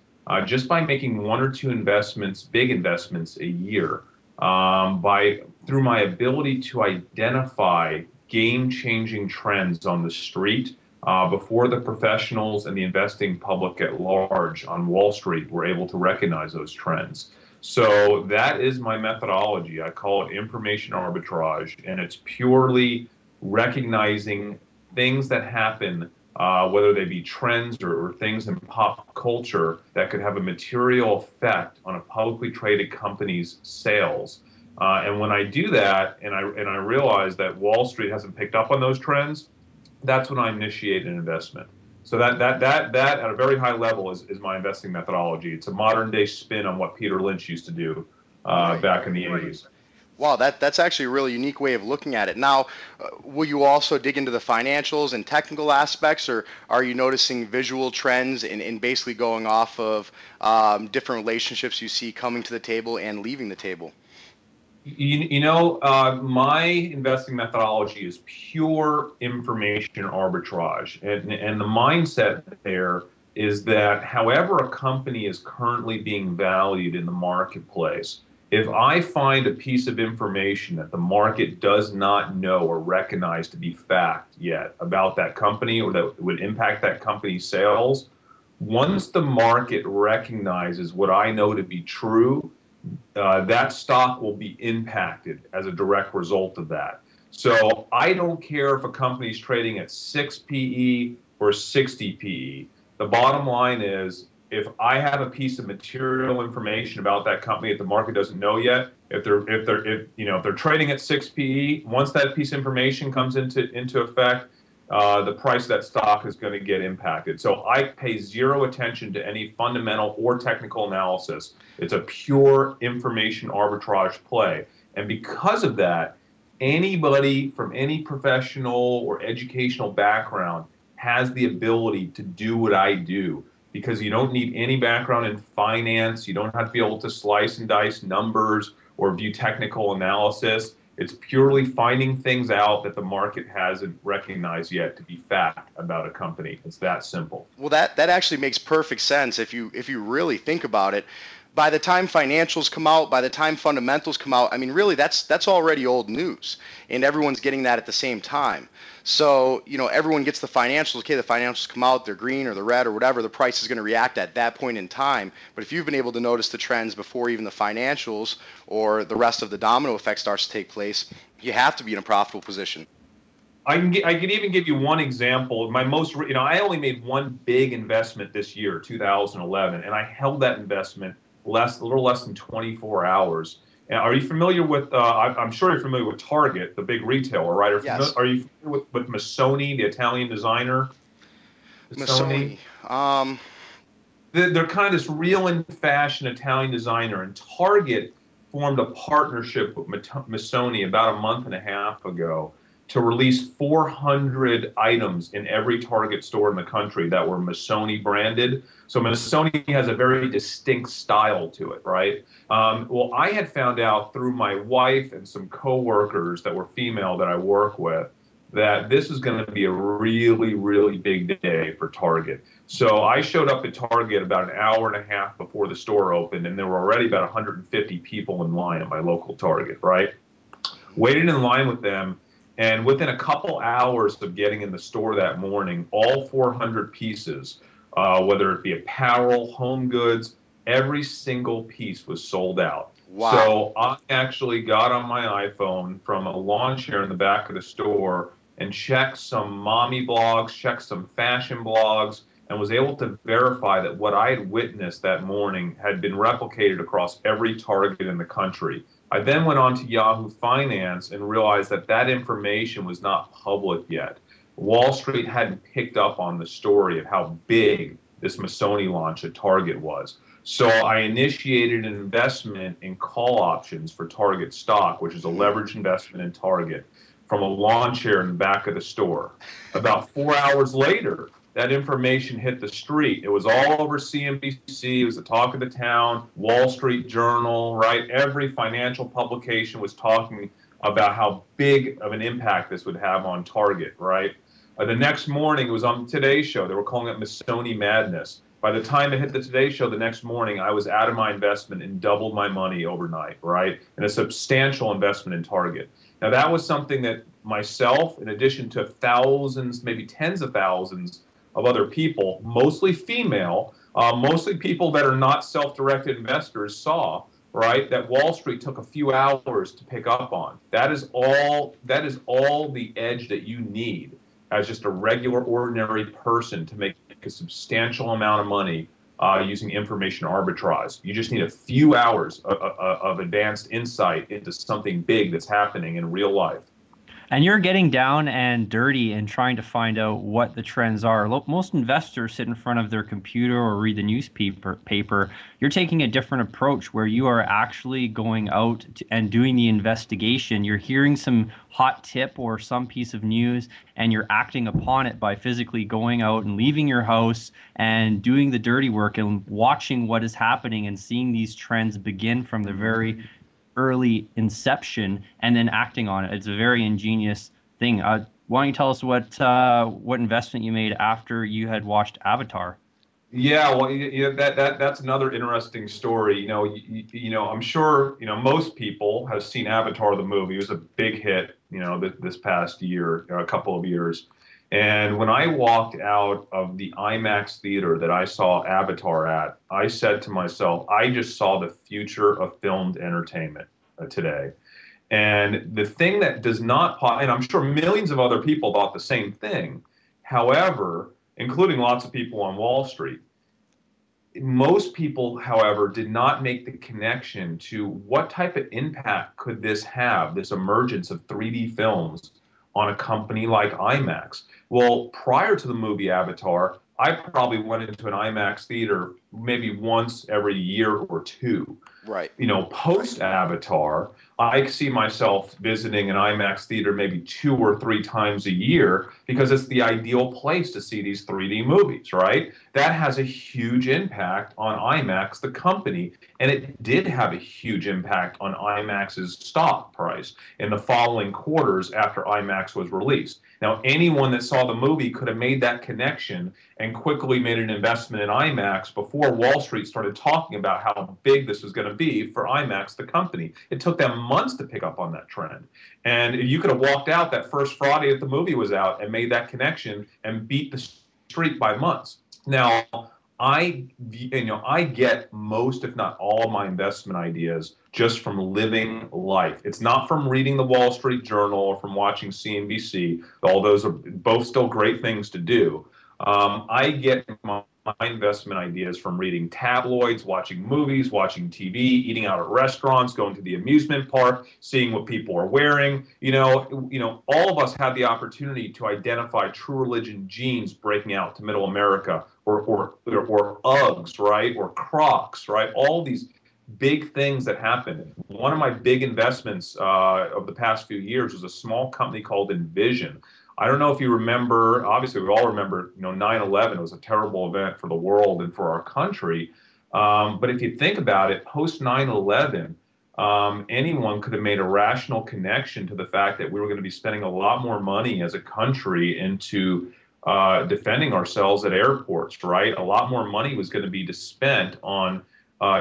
just by making 1 or 2 investments, big investments a year, through my ability to identify game-changing trends on the street before the professionals and the investing public at large on Wall Street were able to recognize those trends. So that is my methodology. I call it information arbitrage, and it's purely recognizing things that happen, whether they be trends or things in pop culture that could have a material effect on a publicly traded company's sales. And when I do that, and I realize that Wall Street hasn't picked up on those trends, that's when I initiate an investment. So that at a very high level is my investing methodology. It's a modern day spin on what Peter Lynch used to do back in the 80s. Wow, that's actually a really unique way of looking at it. Now, will you also dig into the financials and technical aspects, or are you noticing visual trends and basically going off of different relationships you see coming to the table and leaving the table? My investing methodology is pure information arbitrage. And the mindset there is that however a company is currently being valued in the marketplace, if I find a piece of information that the market does not know or recognize to be fact yet about that company or that would impact that company's sales, once the market recognizes what I know to be true, that stock will be impacted as a direct result of that. So I don't care if a company is trading at 6 PE or 60 PE. The bottom line is, if I have a piece of material information about that company that the market doesn't know yet, if they're trading at 6 PE, once that piece of information comes into effect, the price of that stock is going to get impacted. So I pay zero attention to any fundamental or technical analysis. It's a pure information arbitrage play. And because of that, anybody from any professional or educational background has the ability to do what I do, because you don't need any background in finance. You don't have to be able to slice and dice numbers or view technical analysis. It's purely finding things out that the market hasn't recognized yet to be fact about a company. It's that simple. Well, that actually makes perfect sense if you really think about it. By the time financials come out, by the time fundamentals come out, I mean, really, that's already old news, and everyone's getting that at the same time. So, everyone gets the financials. Okay, the financials come out, they're green or they're red or whatever, the price is going to react at that point in time. But if you've been able to notice the trends before even the financials or the rest of the domino effect starts to take place, you have to be in a profitable position. I can even give you one example. I only made one big investment this year, 2011, and I held that investment a little less than 24 hours. And are you familiar with? I'm sure you're familiar with Target, the big retailer, right? Yes. Are you familiar with Missoni, the Italian designer? Missoni. They're kind of this real in fashion Italian designer, and Target formed a partnership with Missoni about a month and a half ago to release 400 items in every Target store in the country that were Missoni branded. So Missoni has a very distinct style to it, right? Well, I had found out through my wife and some coworkers that were female that I work with that this is going to be a really, really big day for Target. So I showed up at Target about an hour and a half before the store opened, and there were already about 150 people in line at my local Target, right? Waited in line with them. And within a couple hours of getting in the store that morning, all 400 pieces, whether it be apparel, home goods, every single piece was sold out. Wow. So I actually got on my iPhone from a lawn chair in the back of the store and checked some mommy blogs, checked some fashion blogs, and was able to verify that what I had witnessed that morning had been replicated across every Target in the country. I then went on to Yahoo Finance and realized that information was not public yet. Wall Street hadn't picked up on the story of how big this Missoni launch at Target was. So I initiated an investment in call options for Target stock, which is a leveraged investment in Target, from a lawn chair in the back of the store. About 4 hours later, that information hit the street. It was all over CNBC. It was the talk of the town, Wall Street Journal, right? Every financial publication was talking about how big of an impact this would have on Target, right? The next morning, it was on the Today Show. They were calling it Missoni Madness. By the time it hit the Today Show the next morning, I was out of my investment and doubled my money overnight, right? And a substantial investment in Target. Now, that was something that myself, in addition to thousands, maybe tens of thousands of other people, mostly female, mostly people that are not self-directed investors, saw. right, that Wall Street took a few hours to pick up on. That is all the edge that you need as just a regular, ordinary person to make a substantial amount of money using information arbitrage. You just need a few hours of advanced insight into something big that's happening in real life. And you're getting down and dirty and trying to find out what the trends are. Most investors sit in front of their computer or read the newspaper. You're taking a different approach where you are actually going out and doing the investigation. You're hearing some hot tip or some piece of news, and you're acting upon it by physically going out and leaving your house and doing the dirty work and watching what is happening and seeing these trends begin from the very early inception and then acting on it. It's a very ingenious thing. Why don't you tell us what investment you made after you had watched Avatar? Yeah, well, that's another interesting story. You know, I'm sure most people have seen Avatar the movie. It was a big hit, this past year, a couple of years. And when I walked out of the IMAX theater that I saw Avatar at, I said to myself, I just saw the future of filmed entertainment today. And the thing that does not, and I'm sure millions of other people thought the same thing. However, including lots of people on Wall Street, most people, however, did not make the connection to what type of impact could this have, this emergence of 3D films on a company like IMAX. Well, prior to the movie Avatar, I probably went into an IMAX theater maybe once every year or two. Right. Post Avatar, I see myself visiting an IMAX theater maybe 2 or 3 times a year because it's the ideal place to see these 3D movies, right? That has a huge impact on IMAX, the company, and it did have a huge impact on IMAX's stock price in the following quarters after IMAX was released. Now, anyone that saw the movie could have made that connection and quickly made an investment in IMAX before Wall Street started talking about how big this was going to be for IMAX, the company. It took them months to pick up on that trend. And you could have walked out that first Friday that the movie was out and made that connection and beat the street by months. Now, I get most, if not all, my investment ideas just from living life. It's not from reading the Wall Street Journal or from watching CNBC. All those are both still great things to do. I get my investment ideas from reading tabloids, watching movies, watching TV, eating out at restaurants, going to the amusement park, seeing what people are wearing. All of us have the opportunity to identify true religion genes breaking out to middle America, or Uggs, right, or Crocs, right? All these big things that happen. One of my big investments of the past few years was a small company called Envision. I don't know if you remember, obviously we all remember, 9/11 was a terrible event for the world and for our country. But if you think about it, post 9/11, anyone could have made a rational connection to the fact that we were going to be spending a lot more money as a country into defending ourselves at airports, right? A lot more money was going to be spent on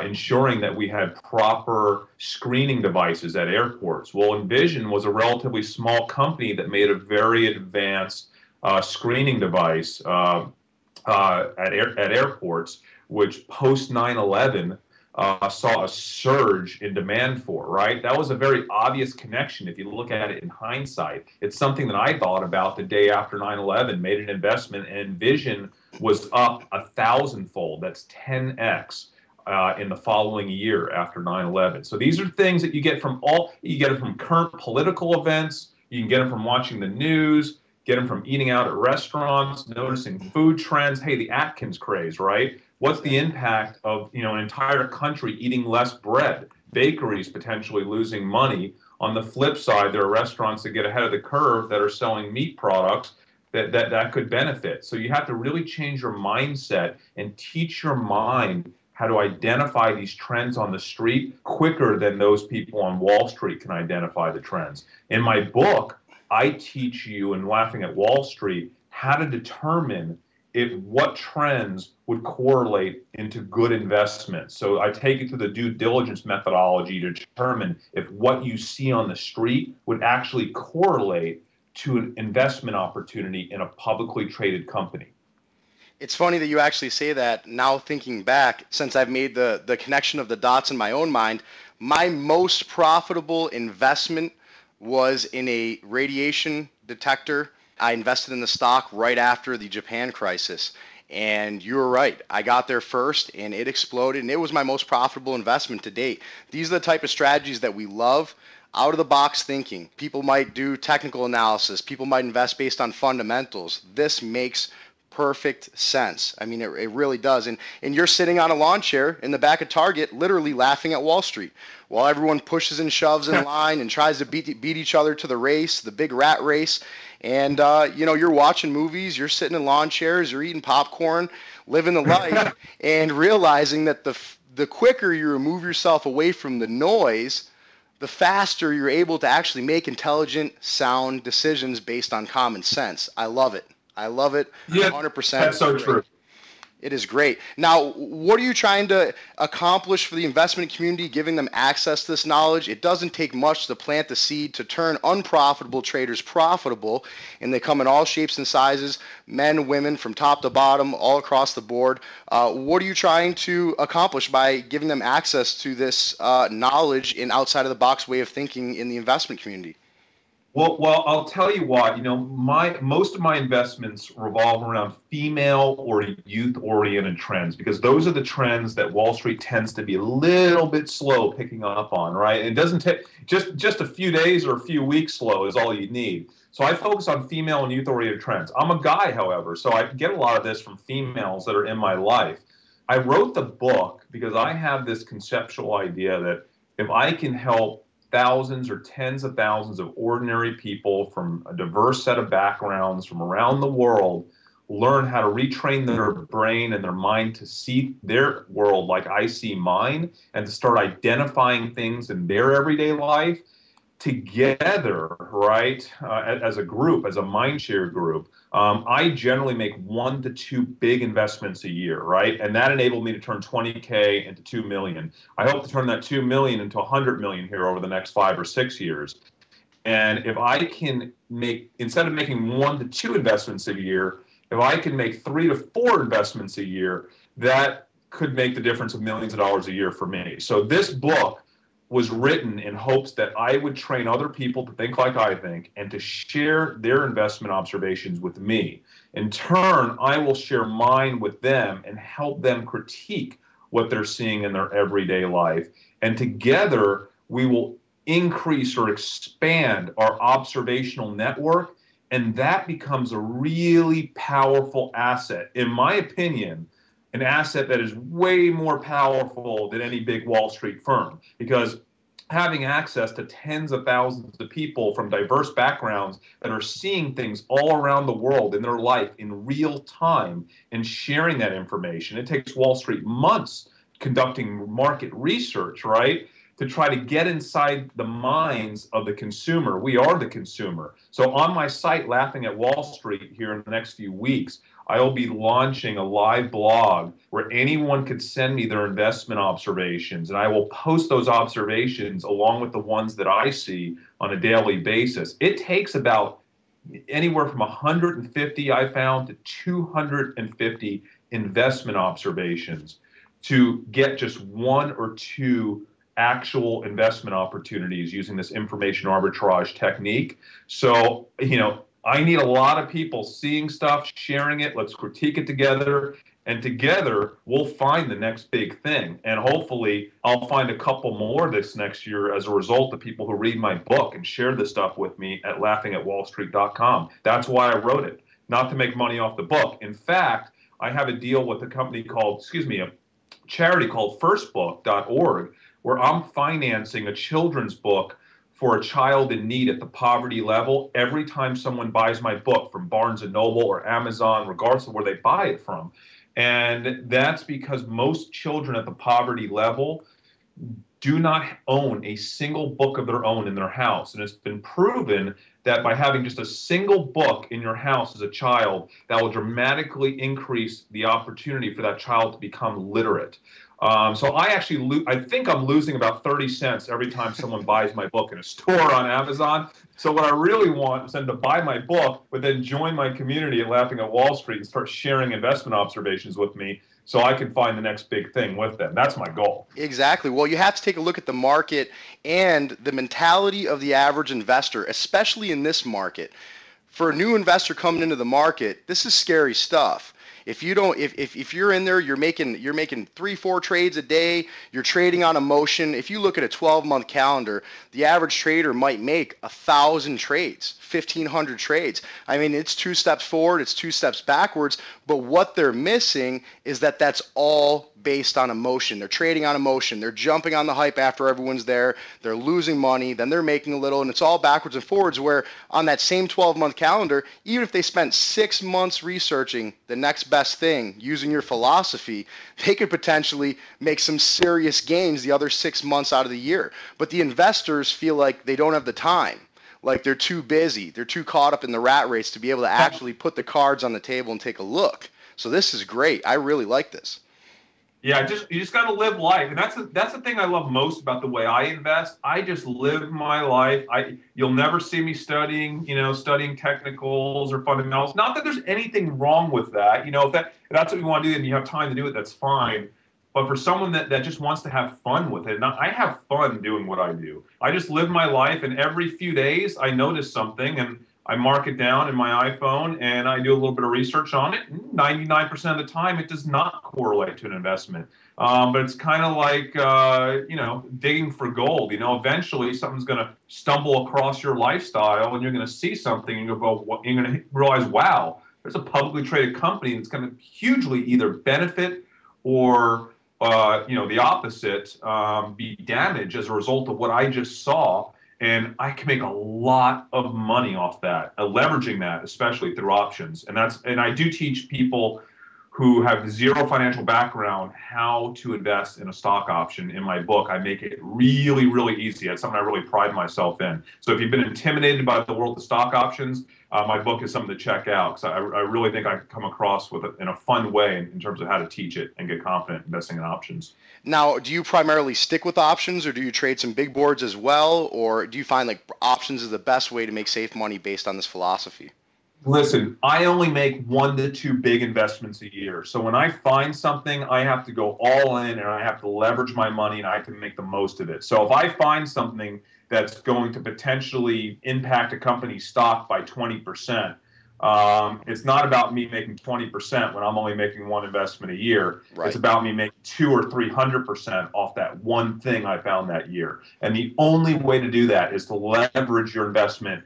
ensuring that we had proper screening devices at airports. Well, Envision was a relatively small company that made a very advanced screening device at airports, which post 9/11 saw a surge in demand for, right? That was a very obvious connection if you look at it in hindsight. It's something that I thought about the day after 9/11, made an investment, and Envision was up 1,000-fold. That's 10x. In the following year after 9/11. So these are things that you get from current political events. You can get them from watching the news, get them from eating out at restaurants, noticing food trends. Hey, the Atkins craze, right? What's the impact of an entire country eating less bread? Bakeries potentially losing money. On the flip side, there are restaurants that get ahead of the curve that are selling meat products that could benefit. So you have to really change your mindset and teach your mind how to identify these trends on the street quicker than those people on Wall Street can identify the trends. In my book, I teach you in Laughing at Wall Street how to determine what trends would correlate into good investments. So I take you through the due diligence methodology to determine if what you see on the street would actually correlate to an investment opportunity in a publicly traded company. It's funny that you actually say that. Now thinking back, since I've made the connection of the dots in my own mind, my most profitable investment was in a radiation detector. I invested in the stock right after the Japan crisis. And you were right. I got there first and it exploded, and it was my most profitable investment to date. These are the type of strategies that we love. Out of the box thinking. People might do technical analysis. People might invest based on fundamentals. This makes perfect sense. I mean, it really does. And you're sitting on a lawn chair in the back of Target, literally laughing at Wall Street, while everyone pushes and shoves in line and tries to beat each other to the race, the big rat race. And you're watching movies, you're sitting in lawn chairs, you're eating popcorn, living the life, and realizing that the quicker you remove yourself away from the noise, the faster you're able to actually make intelligent, sound decisions based on common sense. I love it. I love it. Yeah, 100%. that's so true. It is great. Now, what are you trying to accomplish for the investment community, giving them access to this knowledge? It doesn't take much to plant the seed to turn unprofitable traders profitable, and they come in all shapes and sizes, men, women, from top to bottom, all across the board. What are you trying to accomplish by giving them access to this knowledge and outside-of-the-box way of thinking in the investment community? Well, I'll tell you what, most of my investments revolve around female or youth-oriented trends, because those are the trends that Wall Street tends to be a little bit slow picking up on, right? It doesn't take just a few days or a few weeks slow is all you need. So I focus on female and youth-oriented trends. I'm a guy, however, so I get a lot of this from females that are in my life. I wrote the book because I have this conceptual idea that if I can help thousands or tens of thousands of ordinary people from a diverse set of backgrounds from around the world learn how to retrain their brain and their mind to see their world like I see mine, and to start identifying things in their everyday life together, right, as a group, as a mindshare group, I generally make 1 to 2 big investments a year, right? And that enabled me to turn 20K into 2 million. I hope to turn that 2 million into 100 million here over the next 5 or 6 years. And if I can make, instead of making 1 to 2 investments a year, if I can make 3 to 4 investments a year, that could make the difference of millions of dollars a year for me. So this book was written in hopes that I would train other people to think like I think and to share their investment observations with me. In turn, I will share mine with them and help them critique what they're seeing in their everyday life. And together, we will increase or expand our observational network, and that becomes a really powerful asset. In my opinion, an asset that is way more powerful than any big Wall Street firm, because having access to tens of thousands of people from diverse backgrounds that are seeing things all around the world in their life in real time and sharing that information. It takes Wall Street months conducting market research, right, to try to get inside the minds of the consumer. We are the consumer. So on my site, Laughing at Wall Street, here in the next few weeks, I will be launching a live blog where anyone could send me their investment observations, and I will post those observations along with the ones that I see on a daily basis. It takes about anywhere from 150, I found, to 250 investment observations to get just 1 or 2 actual investment opportunities using this information arbitrage technique. So, I need a lot of people seeing stuff, sharing it. Let's critique it together. And together, we'll find the next big thing. And hopefully, I'll find a couple more this next year as a result of people who read my book and share this stuff with me at laughingatwallstreet.com. That's why I wrote it, not to make money off the book. In fact, I have a deal with a company called, a charity called firstbook.org, where I'm financing a children's book for a child in need at the poverty level every time someone buys my book from Barnes & Noble or Amazon, regardless of where they buy it from. And that's because most children at the poverty level do not own a single book of their own in their house. And it's been proven that by having just a single book in your house as a child, that will dramatically increase the opportunity for that child to become literate. So I think I'm losing about 30 cents every time someone buys my book in a store on Amazon. So what I really want is them to buy my book, but then join my community at Laughing at Wall Street and start sharing investment observations with me so I can find the next big thing with them. That's my goal. Exactly. Well, you have to take a look at the market and the mentality of the average investor, especially in this market. For a new investor coming into the market, this is scary stuff. If you don't, if you're in there, you're making 3-4 trades a day, you're trading on emotion. If you look at a 12-month calendar, the average trader might make 1,000 trades, 1,500 trades. I mean, it's 2 steps forward, it's 2 steps backwards. But what they're missing is that that's all based on emotion. They're trading on emotion. They're jumping on the hype after everyone's there. They're losing money. Then they're making a little, and it's all backwards and forwards, where on that same 12-month calendar, even if they spent 6 months researching the next best thing using your philosophy, they could potentially make some serious gains the other 6 months out of the year. But the investors feel like they don't have the time. Like they're too busy. They're too caught up in the rat race to be able to actually put the cards on the table and take a look. So this is great. I really like this. Yeah, you just got to live life, and that's the thing I love most about the way I invest. I just live my life. You'll never see me studying technicals or fundamentals. Not that there's anything wrong with that. If that's what you want to do and you have time to do it, that's fine. But for someone that just wants to have fun with it, I have fun doing what I do. I just live my life, and every few days I notice something, and I mark it down in my iPhone, and I do a little bit of research on it. 99% of the time, it does not correlate to an investment. But it's kind of like, digging for gold. Eventually something's going to stumble across your lifestyle, and you're going to see something, and you're going to realize, wow, there's a publicly traded company that's going to hugely either benefit or, the opposite, be damaged as a result of what I just saw. And I can make a lot of money off that, leveraging that, especially through options. And I do teach people who have zero financial background how to invest in a stock option in my book. I make it really, really easy. That's something I really pride myself in. So if you've been intimidated by the world of stock options, my book is something to check out, because I really think I can come across with it in a fun way in terms of how to teach it and get confident investing in options. Now, do you primarily stick with options, or do you trade some big boards as well, or do you find like options is the best way to make safe money based on this philosophy? Listen, I only make 1 to 2 big investments a year. So when I find something, I have to go all in, and I have to leverage my money, and I have to make the most of it. So if I find something that's going to potentially impact a company's stock by 20%, it's not about me making 20% when I'm only making one investment a year. Right. It's about me making 200 or 300% off that one thing I found that year. And the only way to do that is to leverage your investment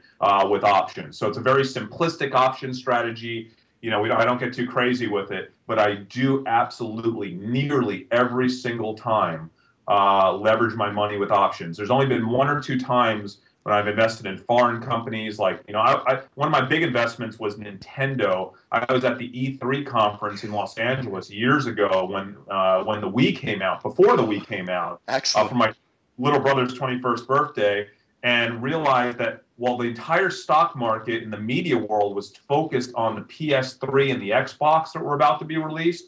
with options. So it's a very simplistic option strategy. I don't get too crazy with it, but I do absolutely nearly every single time leverage my money with options. There's only been 1 or 2 times when I've invested in foreign companies. Like, one of my big investments was Nintendo. I was at the E3 conference in Los Angeles years ago when the Wii came out, before the Wii came out, for my little brother's 21st birthday, and realized that while the entire stock market in the media world was focused on the PS3 and the Xbox that were about to be released,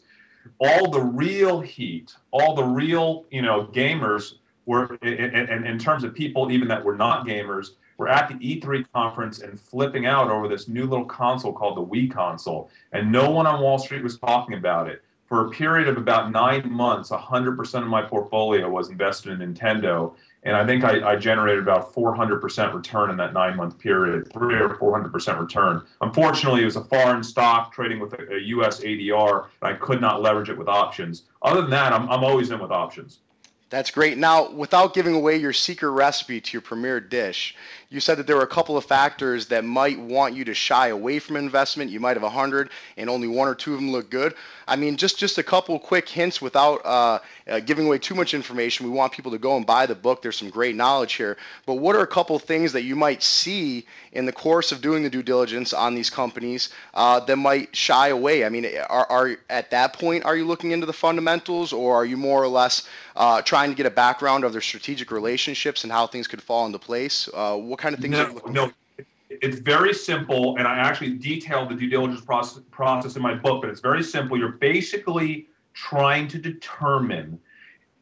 all the real heat, all the real, gamers were, in terms of people even that were not gamers, were at the E3 conference and flipping out over this new little console called the Wii console. And no one on Wall Street was talking about it. For a period of about 9 months, 100% of my portfolio was invested in Nintendo. And I think I generated about 400% return in that 9-month period, 300 or 400% return. Unfortunately, it was a foreign stock trading with a U.S. ADR, and I could not leverage it with options. Other than that, I'm always in with options. That's great. Now, without giving away your secret recipe to your premier dish, you said that there were a couple of factors that might want you to shy away from investment. You might have 100 and only 1 or 2 of them look good. I mean, just a couple quick hints without giving away too much information. We want people to go and buy the book. There's some great knowledge here. But what are a couple things that you might see in the course of doing the due diligence on these companies that might shy away? I mean, are at that point, are you looking into the fundamentals, or are you more or less trying trying to get a background of their strategic relationships and how things could fall into place? What kind of things are you looking for? It's very simple, and I actually detailed the due diligence process in my book, but it's very simple. You're basically trying to determine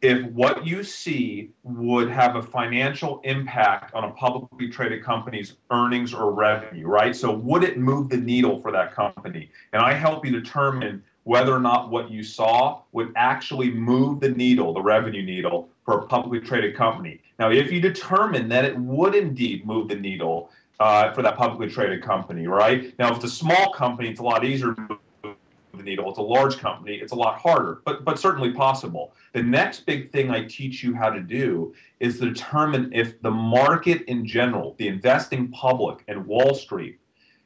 if what you see would have a financial impact on a publicly traded company's earnings or revenue, right? So would it move the needle for that company? And I help you determine whether or not what you saw would actually move the needle, the revenue needle, for a publicly traded company. Now, if you determine that it would indeed move the needle for that publicly traded company, right? Now, if it's a small company, it's a lot easier to move the needle. It's a large company, it's a lot harder, but certainly possible. The next big thing I teach you how to do is to determine if the market in general, the investing public and Wall Street,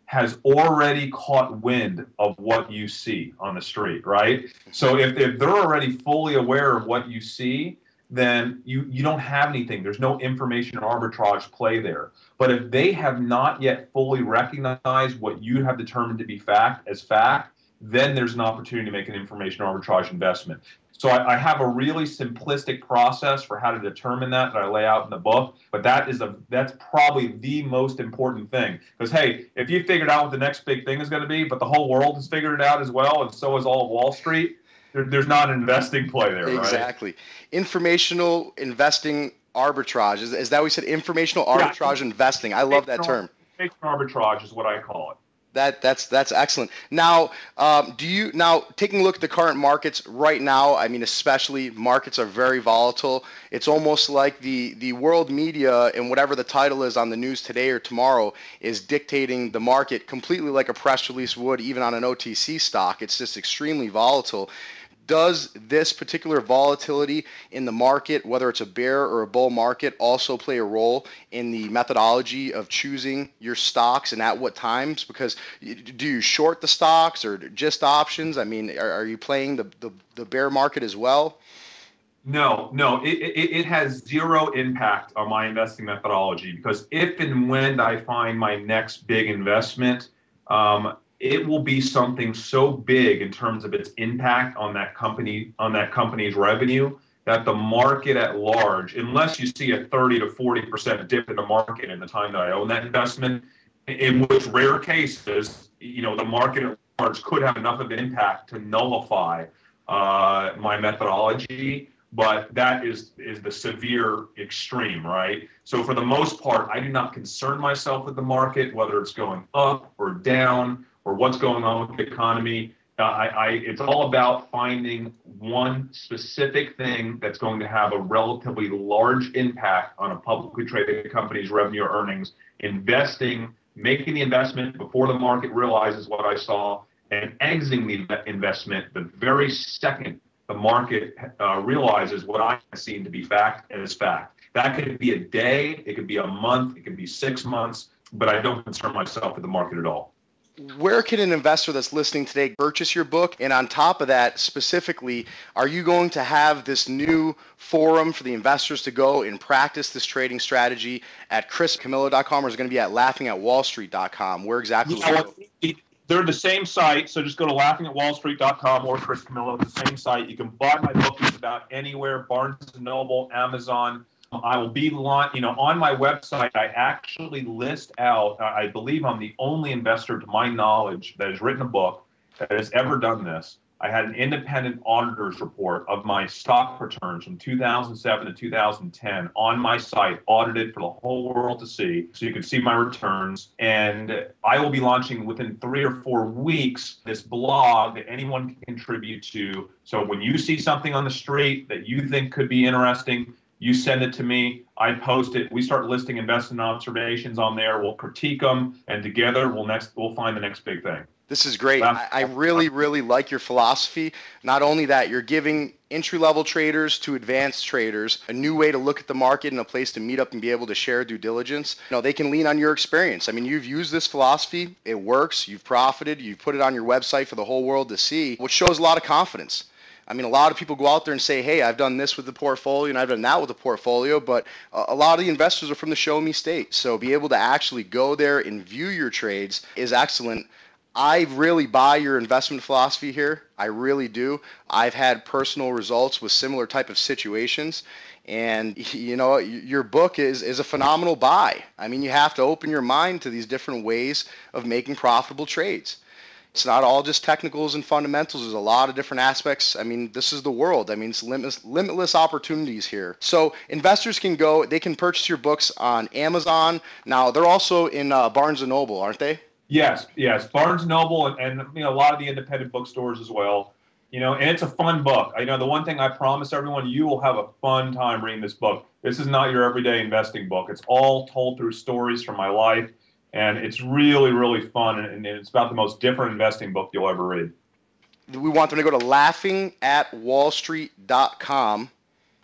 has already caught wind of what you see on the street, right? So if they're already fully aware of what you see, then you don't have anything. There's no information arbitrage play there. But if they have not yet fully recognized what you have determined to be fact, then there's an opportunity to make an information arbitrage investment. So I have a really simplistic process for how to determine that I lay out in the book, but that's probably the most important thing. Because, hey, if you figured out what the next big thing is going to be, but the whole world has figured it out as well, and so is all of Wall Street, there's not an investing play there, right? Exactly. Informational investing arbitrage. Is that what we said? Informational arbitrage investing. I love that term. Information arbitrage is what I call it. That's excellent. Now, taking a look at the current markets right now, I mean, especially markets are very volatile. It's almost like the world media and whatever the title is on the news today or tomorrow is dictating the market completely like a press release would, even on an OTC stock. It's just extremely volatile. Does this particular volatility in the market, whether it's a bear or a bull market, also play a role in the methodology of choosing your stocks and at what times? Because do you short the stocks or just options? I mean, are you playing the bear market as well? No, it has zero impact on my investing methodology, because if and when I find my next big investment, it will be something so big in terms of its impact on that company's revenue, that the market at large, unless you see a 30 to 40% dip in the market in the time that I own that investment, in which rare cases, the market at large could have enough of an impact to nullify my methodology. But that is the severe extreme, right? So for the most part, I do not concern myself with the market, whether it's going up or down, or what's going on with the economy. It's all about finding one specific thing that's going to have a relatively large impact on a publicly traded company's revenue or earnings, investing, making the investment before the market realizes what I saw, and exiting the investment the very second the market realizes what I have seen to be fact and is fact. That could be a day, it could be a month, it could be 6 months, but I don't concern myself with the market at all. Where can an investor that's listening today purchase your book? And on top of that, specifically, are you going to have this new forum for the investors to go and practice this trading strategy at chriscamillo.com, or is it going to be at laughingatwallstreet.com? Where exactly? They're the same site, so just go to laughingatwallstreet.com or Chris Camillo, the same site. You can buy my book just about anywhere, Barnes & Noble, Amazon. I will be on my website. I actually list out, I believe I'm the only investor to my knowledge that has written a book that has ever done this. I had an independent auditor's report of my stock returns from 2007 to 2010 on my site, audited for the whole world to see, so you can see my returns. And I will be launching within 3 or 4 weeks this blog that anyone can contribute to. So when you see something on the street that you think could be interesting, you send it to me, I post it, we start listing investment observations on there, we'll critique them, and together we'll find the next big thing. This is great. I really, really like your philosophy. Not only that, you're giving entry-level traders to advanced traders a new way to look at the market and a place to meet up and be able to share due diligence. They can lean on your experience. I mean, you've used this philosophy. It works. You've profited. You've put it on your website for the whole world to see, which shows a lot of confidence. I mean, a lot of people go out there and say, hey, I've done this with the portfolio and I've done that with the portfolio, but a lot of the investors are from the show me state. So be able to actually go there and view your trades is excellent. I really buy your investment philosophy here. I really do. I've had personal results with similar type of situations. And your book is a phenomenal buy. I mean, you have to open your mind to these different ways of making profitable trades. It's not all just technicals and fundamentals. There's a lot of different aspects. I mean, this is the world. I mean, it's limitless opportunities here. So investors they can purchase your books on Amazon. Now, they're also in Barnes & Noble, aren't they? Yes. Barnes & Noble and a lot of the independent bookstores as well. And it's a fun book. The one thing I promise everyone, you will have a fun time reading this book. This is not your everyday investing book. It's all told through stories from my life. And it's really, really fun, and it's about the most different investing book you'll ever read. We want them to go to laughingatwallstreet.com.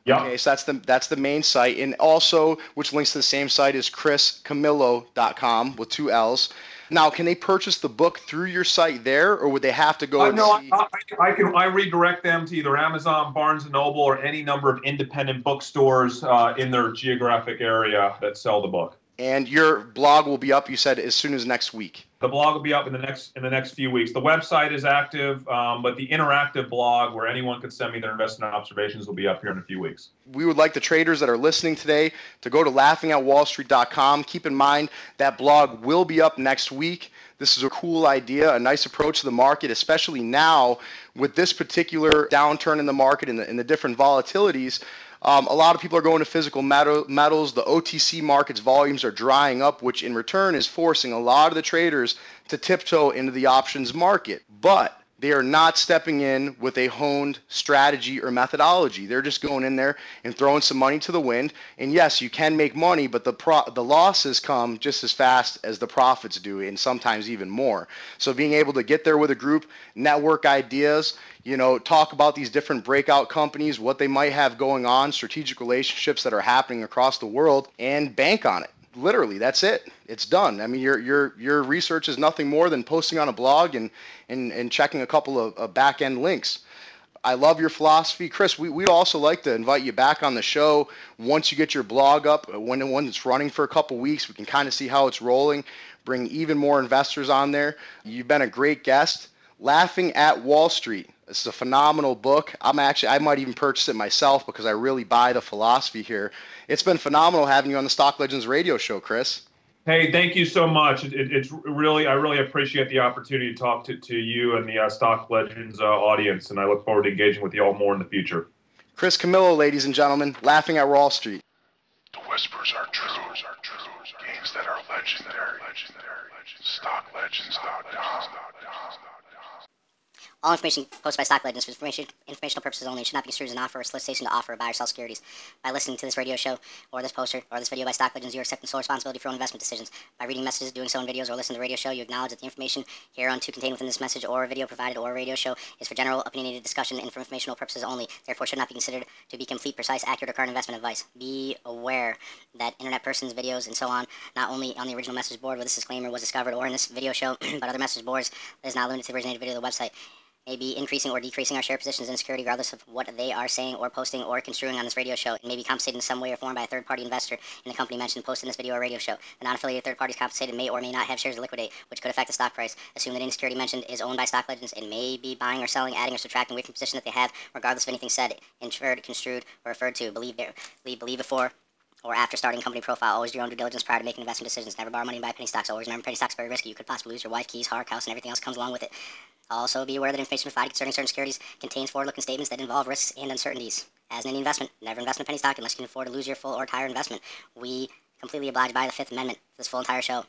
Yep. Okay, so that's the main site. And also, which links to the same site, is chriscamillo.com with 2 L's. Now, can they purchase the book through your site there, or would they have to go I redirect them to either Amazon, Barnes & Noble, or any number of independent bookstores in their geographic area that sell the book. And your blog will be up, you said, as soon as next week. The blog will be up in the next few weeks. The website is active, but the interactive blog where anyone can send me their investment observations will be up here in a few weeks. We would like the traders that are listening today to go to laughingatwallstreet.com. Keep in mind that blog will be up next week. This is a cool idea, a nice approach to the market, especially now with this particular downturn in the market and the different volatilities. A lot of people are going to physical metals. The OTC markets volumes are drying up, which in return is forcing a lot of the traders to tiptoe into the options market. But they are not stepping in with a honed strategy or methodology. They're just going in there and throwing some money to the wind. And yes, you can make money, but the losses come just as fast as the profits do, and sometimes even more. So being able to get there with a group, network ideas, talk about these different breakout companies, what they might have going on, strategic relationships that are happening across the world, and bank on it. Literally, that's it. It's done. I mean, your research is nothing more than posting on a blog and checking a couple of back-end links. I love your philosophy. Chris, we'd also like to invite you back on the show once you get your blog up. When it's running for a couple weeks, we can kind of see how it's rolling, bring even more investors on there. You've been a great guest. Laughing at Wall Street. This is a phenomenal book. I might even purchase it myself because I really buy the philosophy here. It's been phenomenal having you on the Stock Legends radio show, Chris. Hey, thank you so much. I really appreciate the opportunity to talk to you and the Stock Legends audience, and I look forward to engaging with you all more in the future. Chris Camillo, ladies and gentlemen, Laughing at Wall Street. The whispers are true. Games that are legendary. StockLegends.com. All information posted by Stock Legends for informational purposes only. It should not be construed as an offer or solicitation to offer or buy or sell securities. By listening to this radio show or this poster or this video by Stock Legends, you are accepting sole responsibility for your own investment decisions. By reading messages, doing so in videos, or listening to the radio show, you acknowledge that the information hereunto contained within this message or video provided or radio show is for general opinionated discussion and for informational purposes only. Therefore, should not be considered to be complete, precise, accurate, or current investment advice. Be aware that internet persons, videos, and so on, not only on the original message board where this disclaimer was discovered or in this video show, but other message boards that is not limited to the originated video of the website, may be increasing or decreasing our share positions in security regardless of what they are saying or posting or construing on this radio show. It may be compensated in some way or form by a third-party investor in the company mentioned posted in this video or radio show. The non-affiliated third parties compensated may or may not have shares to liquidate, which could affect the stock price. Assume that any security mentioned is owned by Stock Legends and may be buying or selling, adding or subtracting away from the position that they have, regardless of anything said, inferred, construed, or referred to. Believe before or after starting company profile. Always do your own due diligence prior to making investment decisions. Never borrow money and buy penny stocks. Always remember penny stocks are very risky. You could possibly lose your wife, keys, car, house, and everything else comes along with it. Also, be aware that information provided concerning certain securities contains forward-looking statements that involve risks and uncertainties. As in any investment, never invest in a penny stock unless you can afford to lose your full or entire investment. We completely oblige by the Fifth Amendment for this full entire show.